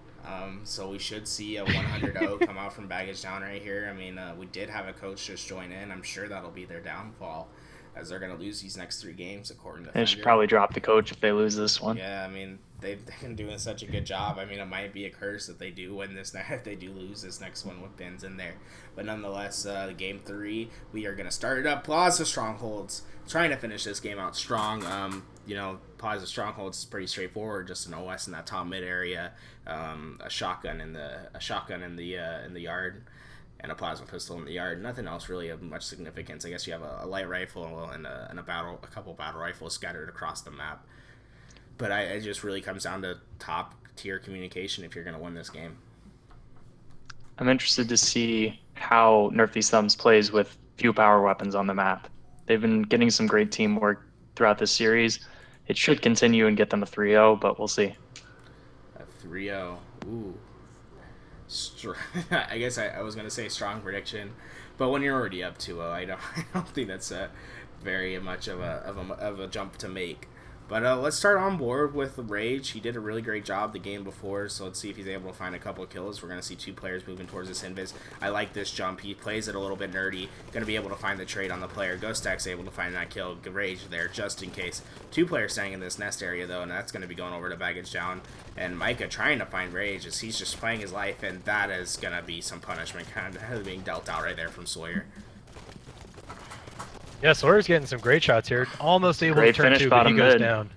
So we should see a 100-0 come out from Baggage Down right here. I mean, we did have a coach just join in. I'm sure that'll be their downfall, as they're going to lose these next 3 games, according to They Fender. should probably drop the coach if they lose this one. Yeah, I mean, they've been doing such a good job. I mean, it might be a curse if they do win this, if they do lose this next one with Bins in there. But nonetheless, game 3, we are going to start it up. Plaza Strongholds, trying to finish this game out strong. Plaza Strongholds is pretty straightforward, just an OS in that top mid area, a shotgun in the yard, and a plasma pistol in the yard. Nothing else really of much significance. I guess you have a light rifle and a couple battle rifles scattered across the map. But it just really comes down to top tier communication if you're going to win this game. I'm interested to see how Northeast Thumbs plays with few power weapons on the map. They've been getting some great teamwork throughout this series. It should continue and get them a 3-0, but we'll see. A 3-0. Ooh. I guess I was going to say strong prediction, but when you're already up 2-0, I don't think that's very much of a jump to make. But let's start on board with Rage. He did a really great job the game before, so let's see if he's able to find a couple of kills. We're going to see 2 players moving towards this invis. I like this jump. He plays it a little bit nerdy. Going to be able to find the trade on the player. Ghost Stack's able to find that kill. Rage there just in case. 2 players staying in this nest area, though, and that's going to be going over to Baggage Down. And Micah trying to find Rage as he's just playing his life, and that is going to be some punishment kind of being dealt out right there from Sawyer. Yeah, Sawyer's getting some great shots here. Almost able Great to turn finish 2, but he bottom goes mid. down.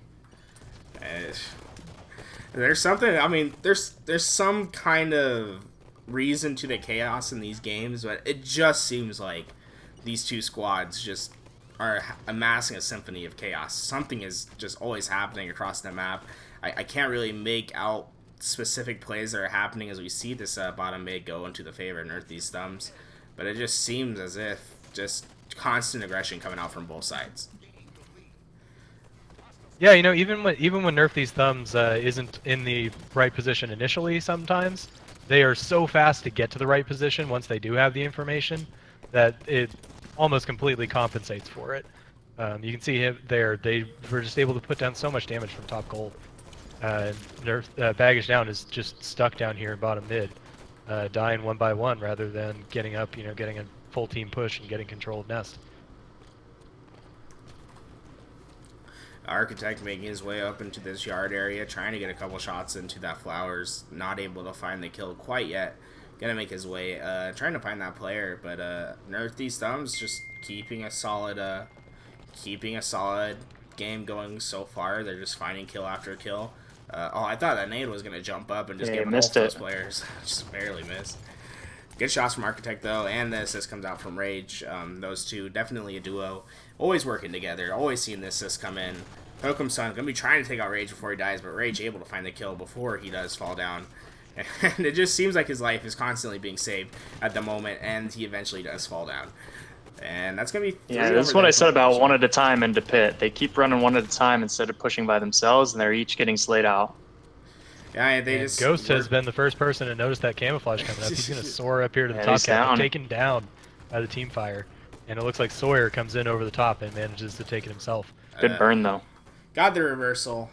There's something, I mean, there's some kind of reason to the chaos in these games, but it just seems like these 2 squads just are amassing a symphony of chaos. Something is just always happening across the map. I can't really make out specific plays that are happening as we see this bottom mid go into the favor of Northeast Thumbs, but it just seems as if just constant aggression coming out from both sides. Yeah, even when Northeast Thumbs isn't in the right position initially, sometimes they are so fast to get to the right position once they do have the information that it almost completely compensates for it. You can see him there. They were just able to put down so much damage from top gold. Baggage Down is just stuck down here in bottom mid, dying one by one rather than getting up, getting a full team push and getting control of Nest. Architect making his way up into this yard area, trying to get a couple shots into that flowers, not able to find the kill quite yet. Gonna make his way, trying to find that player, but Northeast Thumbs just keeping a solid game going so far. They're just finding kill after kill. I thought that nade was gonna jump up and just give both those players. Just barely missed. Good shots from Architect though, and the assist comes out from Rage. Those 2 definitely a duo, always working together. Always seeing the assist come in. Hokum's son gonna be trying to take out Rage before he dies, but Rage able to find the kill before he does fall down. And it just seems like his life is constantly being saved at the moment, and he eventually does fall down. And that's gonna be this is what I said about one at a time into pit. They keep running one at a time instead of pushing by themselves, and they're each getting slayed out. Yeah, Ghost has been the first person to notice that camouflage coming up. He's going to soar up here to the top cap, taken down by the team fire. And it looks like Sawyer comes in over the top and manages to take it himself. Good burn, though. got the reversal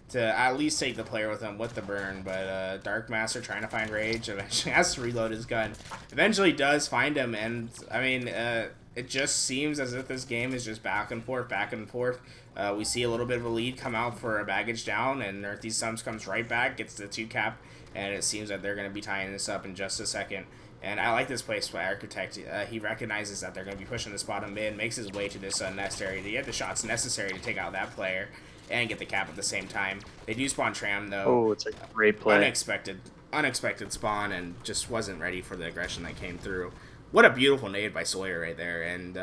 to at least take the player with him with the burn, but Dark Master trying to find Rage, eventually has to reload his gun. Eventually does find him, and I mean, it just seems as if this game is just back and forth, back and forth. We see a little bit of a lead come out for a baggage down, and Nerthy Sums comes right back, gets the 2-cap, and it seems that they're going to be tying this up in just a second. And I like this place by Architect. He recognizes that they're going to be pushing this bottom mid, makes his way to this nest area to get the shots necessary to take out that player and get the cap at the same time. They do spawn Tram, though. Oh, it's a great play. Unexpected spawn, and just wasn't ready for the aggression that came through. What a beautiful nade by Sawyer right there. And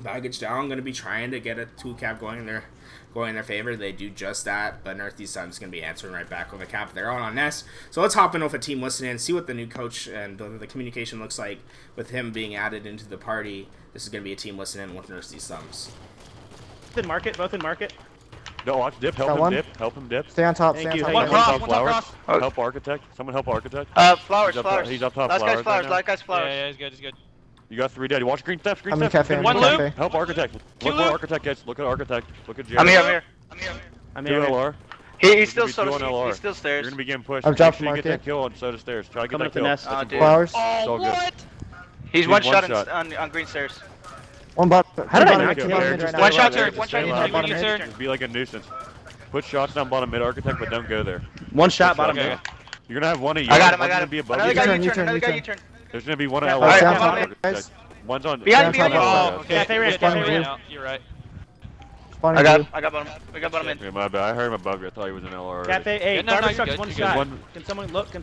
baggage down, going to be trying to get a 2-cap going in their favor. They do just that, but Nerthy Sun's going to be answering right back with a cap. They're on Nest. So let's hop in with a team listening and see what the new coach and the communication looks like with him being added into the party. This is going to be a team listening with Nerthy Suns. Both in market, both in market. No, watch dip. Help him dip. Help him dip. Stay on top. Thank Stay you. on One top. cross, one top Flowers. cross. Help Architect. Someone help Architect. Flowers, He's up flowers. He's up top. Last guy's Flowers. flowers, Right last guy's Yeah, flowers. yeah, he's good, he's good. You got 3 dead. Watch green steps. Green I'm in steps. cafe. One I'm in loop. cafe. Help Architect. Look where Architect gets. Look at Architect. Look at Jerry. I'm here. I'm 2 here. LR. He's still There's gonna be 2 on soda. LR. He's still You're stairs. gonna be getting pushed. I've Make dropped sure you get market. that kill on soda stairs. Try to get Coming that up the kill. nest. Oh, dude. Flowers. It's all good. He's one one shot, shot. on green stairs. One bot. How did I bottom not mid, kill bottom him? mid right now. One shot, there, sir. just One stay shot, alive. you bottom turn, mid. you turn. Just be like a nuisance. Put shots down bottom mid Architect, but don't go there. One shot, bottom Okay, mid. okay. You're gonna have one of you. I got him, One's I got gonna him. be above Another you. guy U-turn, U-turn, another U-turn. guy U-turn. There's gonna be one Yeah, at alright, LR. yeah, bottom mid. Guys, One's on. Behind you, Down behind top. you. Oh, okay. Cafe Good, ran, good, cafe good, ran. no, You're right. spawning blue. I got bottom. We got bottom mid. Yeah, my bad. I heard him above you. I thought he was an LR. already. Cafe, hey, Yeah, no, garbage you're truck's good, one you're shot. good. Can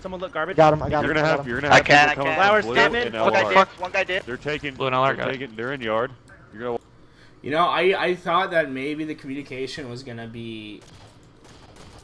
someone look garbage? Got him. I got him. You're I gonna got have. him. You're gonna have I can, people coming Flowers, from blue step in. and One guy LR. did. One guy did. They're taking. Blue and LR got it. They're in yard. You're gonna. You know, I thought that maybe the communication was going to be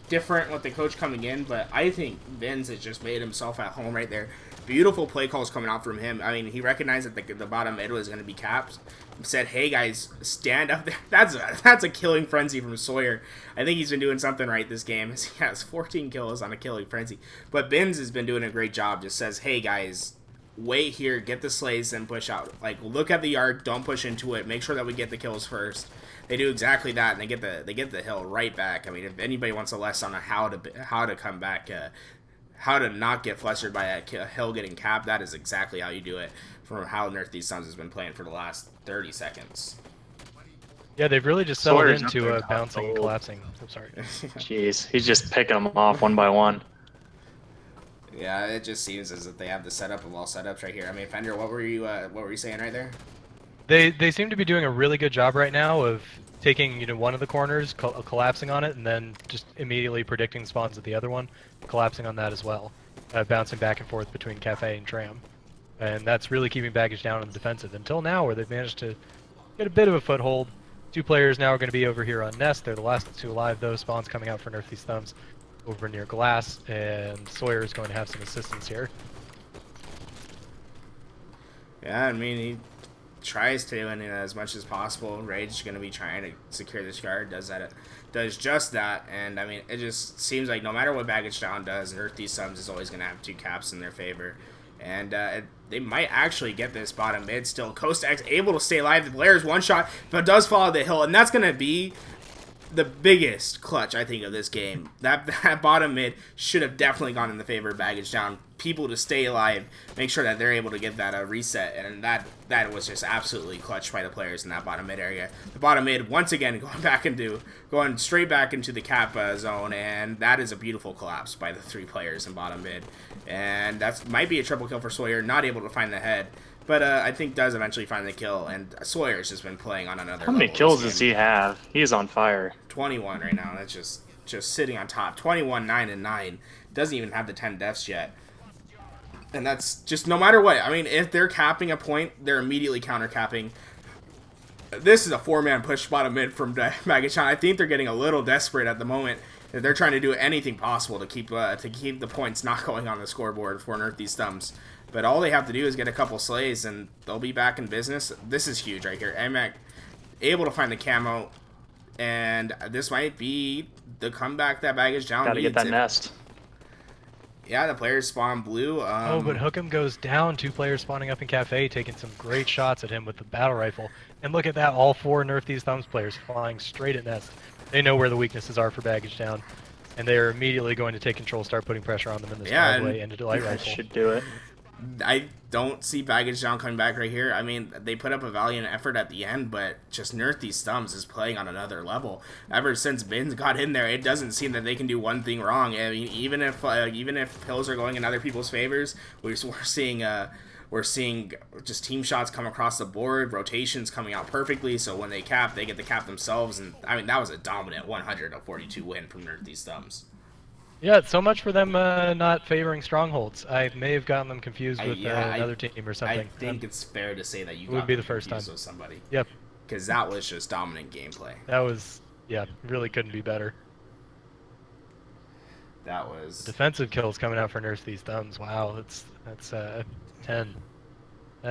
different with the coach coming in, but I think Vince has just made himself at home right there. Beautiful play calls coming out from him. I mean, he recognized that the bottom mid was going to be capped. Said, hey guys, stand up there. That's a killing frenzy from Sawyer. I think he's been doing something right this game. He has 14 kills on a killing frenzy. But Benz has been doing a great job. Just says, hey guys, wait here, get the slays, and push out. Like, look at the yard, don't push into it. Make sure that we get the kills first. They do exactly that, and they get the hill right back. I mean, if anybody wants a lesson on how to come back, how to not get flustered by a hill getting capped, that is exactly how you do it. From how Nerthy Suns has been playing for the last 30 seconds. Yeah, they've really just settled Sawyer's up into there, bouncing and console. collapsing. I'm sorry. Jeez, he's just picking them off one by one. Yeah, it just seems as if they have the setup of all setups right here. I mean, Fender, what were you saying right there? They seem to be doing a really good job right now of taking one of the corners, collapsing on it, and then just immediately predicting spawns at the other one, collapsing on that as well, bouncing back and forth between Cafe and Tram, and that's really keeping baggage down on the defensive until now, where they've managed to get a bit of a foothold. 2 players now are going to be over here on Nest. They're the last 2 alive. Those spawns coming out for Nerthy's Thumbs over near Glass, and Sawyer is going to have some assistance here. Yeah, I mean, he tries to win it as much as possible. Rage is going to be trying to secure this guard, does just that, and I mean, it just seems like no matter what Baggage Down does, Nerthy Sums is always going to have 2 caps in their favor, and they might actually get this bottom mid still. Coast X able to stay alive. The Blair's one shot, but does follow the hill, and that's going to be the biggest clutch, I think, of this game. That bottom mid should have definitely gone in the favor of Baggage Down. People to stay alive, make sure that they're able to get that reset, and that was just absolutely clutched by the players in that bottom mid area. The bottom mid, once again, going straight back into the cap zone, and that is a beautiful collapse by the 3 players in bottom mid. And that might be a triple kill for Sawyer, not able to find the head. But I think does eventually find the kill, and Sawyer's just been playing on another How many level kills this does game. he have? He is on fire. 21 right now. That's just sitting on top. 21, 9, and 9. Doesn't even have the 10 deaths yet. And that's just no matter what. I mean, if they're capping a point, they're immediately counter-capping. This is a 4-man push bottom mid from Magachan. I think they're getting a little desperate at the moment. They're trying to do anything possible to keep the points not going on the scoreboard for Nerthy's Thumbs. But all they have to do is get a couple slays, and they'll be back in business. This is huge right here. Emek able to find the camo, and this might be the comeback that Baggage Down Gotta needs. get that nest. Yeah, the players spawn blue. Oh, but Hookem goes down. 2 players spawning up in Cafe, taking some great shots at him with the battle rifle. And look at that, all 4 Nerf These Thumbs players flying straight at Nest. They know where the weaknesses are for Baggage Down. And they're immediately going to take control, start putting pressure on them in this driveway and a Delight That Rifle. should do it. I don't see Baggage Down coming back right here. I mean, they put up a valiant effort at the end, but just Nerf These Thumbs is playing on another level. Ever since Bins got in there, it doesn't seem that they can do one thing wrong. I mean, even if pills are going in other people's favors, we're seeing just team shots come across the board, rotations coming out perfectly. So when they cap, they get the cap themselves, and I mean that was a dominant 100-42 win from Nerf These Thumbs. Yeah, so much for them not favoring strongholds. I may have gotten them confused with another team or something. I think it's fair to say that you would be the first time with somebody. Yep. Because that was just dominant gameplay. That was, yeah, really couldn't be better. That was Defensive kills coming out for Nerf These Thumbs. Wow, that's 10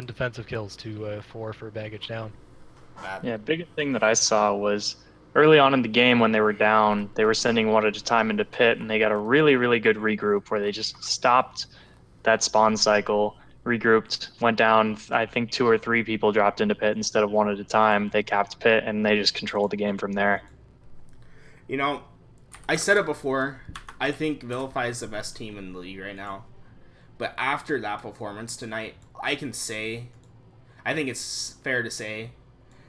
defensive kills to 4 for Baggage Down. Yeah, biggest thing that I saw was early on in the game when they were down, they were sending one at a time into pit, and they got a really, really good regroup where they just stopped that spawn cycle, regrouped, went down. I think 2 or 3 people dropped into pit instead of one at a time. They capped pit, and they just controlled the game from there. You know, I said it before. I think Vilify is the best team in the league right now. But after that performance tonight, I think it's fair to say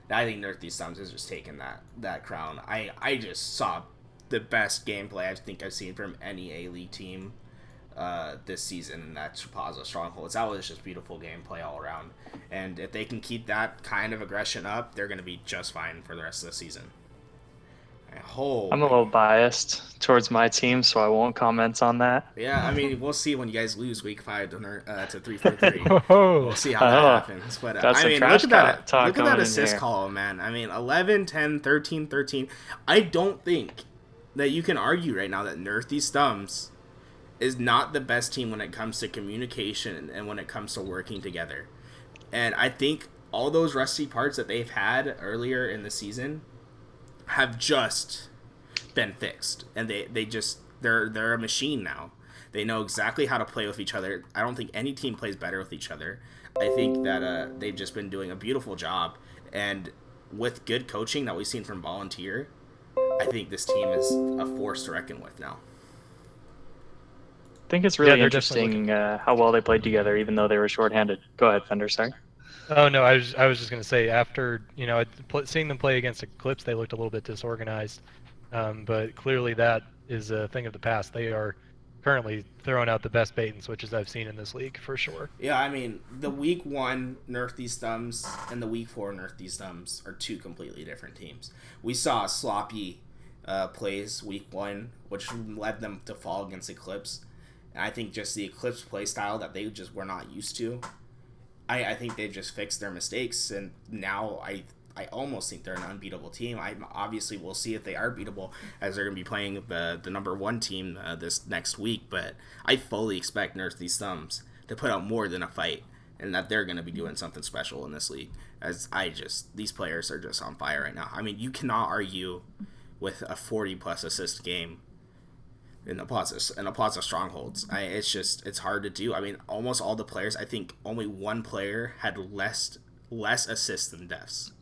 I think Nerf These Thumbs has just taken that crown. I just saw the best gameplay I think I've seen from any A-League team this season, and that's Chapaza Strongholds. That was just beautiful gameplay all around. And if they can keep that kind of aggression up, they're going to be just fine for the rest of the season. I'm a little biased towards my team, so I won't comment on that. Yeah, I mean, we'll see when you guys lose week 5 to 343. Oh, we'll see how that happens. But I mean, look at that assist column, man. I mean, 11, 10, 13, 13. I don't think that you can argue right now that Nerf These Thumbs is not the best team when it comes to communication and when it comes to working together. And I think all those rusty parts that they've had earlier in the season have just been fixed, and they're a machine now. They know exactly how to play with each other. I don't think any team plays better with each other. I think that they've just been doing a beautiful job, and with good coaching that we've seen from Volunteer, I think this team is a force to reckon with now. I think it's really interesting how well they played together, even though they were shorthanded. Go ahead, Fender. Sorry. Oh no, I was just gonna say, after seeing them play against Eclipse, they looked a little bit disorganized, but clearly that is a thing of the past. They are currently throwing out the best bait and switches I've seen in this league for sure. Yeah, I mean, the week 1 Nerf These Thumbs and the week 4 Nerf These Thumbs are 2 completely different teams. We saw sloppy plays week 1, which led them to fall against Eclipse, and I think just the Eclipse play style that they just were not used to. I think they've just fixed their mistakes, and now I almost think they're an unbeatable team. Obviously we'll see if they are beatable, as they're going to be playing the number 1 team this next week, but I fully expect Nerf These Thumbs to put out more than a fight, and that they're going to be doing something special in this league, as these players are just on fire right now. I mean, you cannot argue with a 40-plus assist game in the Plaza Strongholds. It's hard to do. I mean, almost all the players, I think only one player had less assists than deaths.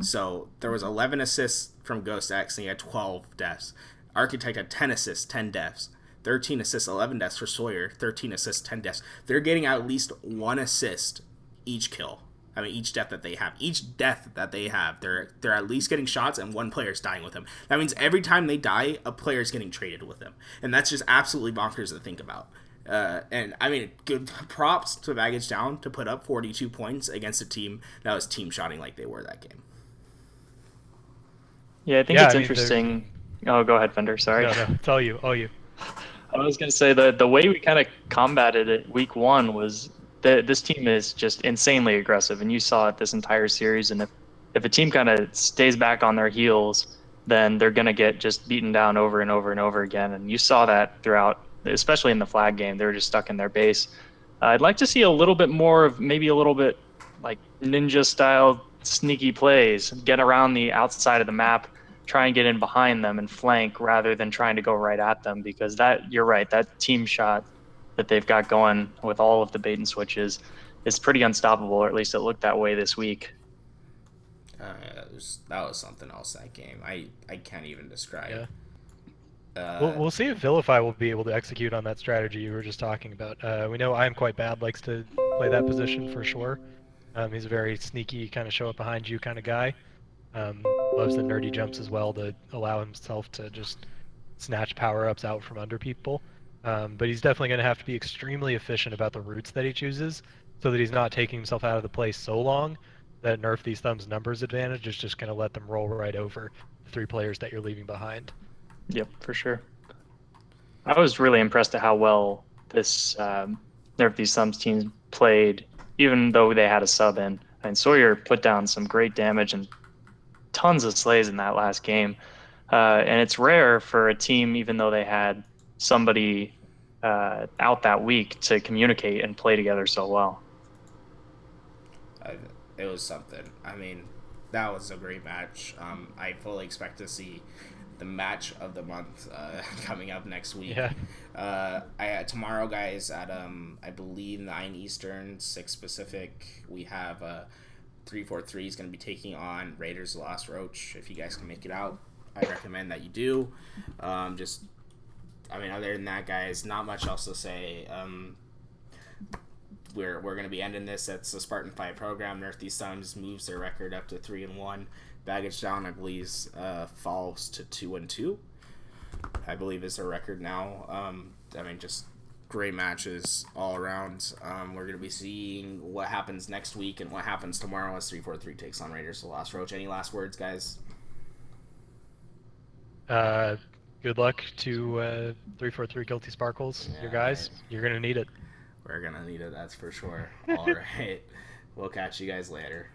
So there was 11 assists from Ghost X, and he had 12 deaths. Architect had 10 assists, 10 deaths. 13 assists, 11 deaths for Sawyer. 13 assists, 10 deaths. They're getting at least 1 assist each kill. I mean, each death that they have. Each death that they have, they're at least getting shots, and 1 player's dying with them. That means every time they die, a player's getting traded with them. And that's just absolutely bonkers to think about. And, I mean, good props to Baggage Down to put up 42 points against a team that was team-shotting like they were that game. Yeah, I think it's interesting. Oh, go ahead, Fender. Sorry. No, it's all you. I was going to say the way we kind of combated it week 1 was this team is just insanely aggressive, and you saw it this entire series. And if a team kind of stays back on their heels, then they're going to get just beaten down over and over and over again. And you saw that throughout, especially in the flag game. They were just stuck in their base. I'd like to see a little bit more of maybe a little bit like ninja-style sneaky plays, get around the outside of the map, try and get in behind them and flank rather than trying to go right at them, because you're right, that team shot that they've got going with all of the bait and switches is pretty unstoppable, or at least it looked that way this week. That was something else, that game. I can't even describe. Yeah. We'll see if Vilify will be able to execute on that strategy you were just talking about. We know I Am Quite Bad likes to play that position for sure. He's a very sneaky, kind of show up behind you kind of guy. Loves the nerdy jumps as well to allow himself to just snatch power-ups out from under people. But he's definitely going to have to be extremely efficient about the routes that he chooses so that he's not taking himself out of the play so long that Nerf These Thumbs numbers advantage is just going to let them roll right over the 3 players that you're leaving behind. Yep, for sure. I was really impressed at how well this Nerf These Thumbs team played, even though they had a sub in. And Sawyer put down some great damage and tons of slays in that last game. And it's rare for a team, even though they had somebody out that week, to communicate and play together so well. It was something. I mean, that was a great match. I fully expect to see the match of the month coming up next week. Yeah. Tomorrow, guys, at I believe 9 Eastern, 6 Pacific, we have 343 is going to be taking on Raiders of the Lost Roach. If you guys can make it out, I recommend that you do. Other than that, guys, not much else to say. We're going to be ending this. That's the Spartan 5 program. Nerf These Thumbs moves their record up to 3-1. Baggage Down, I believe, falls to 2-2. I believe is their record now. Just great matches all around. We're going to be seeing what happens next week and what happens tomorrow as 343 takes on Raiders of the Lost Roach. Any last words, guys? Good luck to 343 Guilty Sparkles, you guys. Right. You're going to need it. We're going to need it, that's for sure. All right. We'll catch you guys later.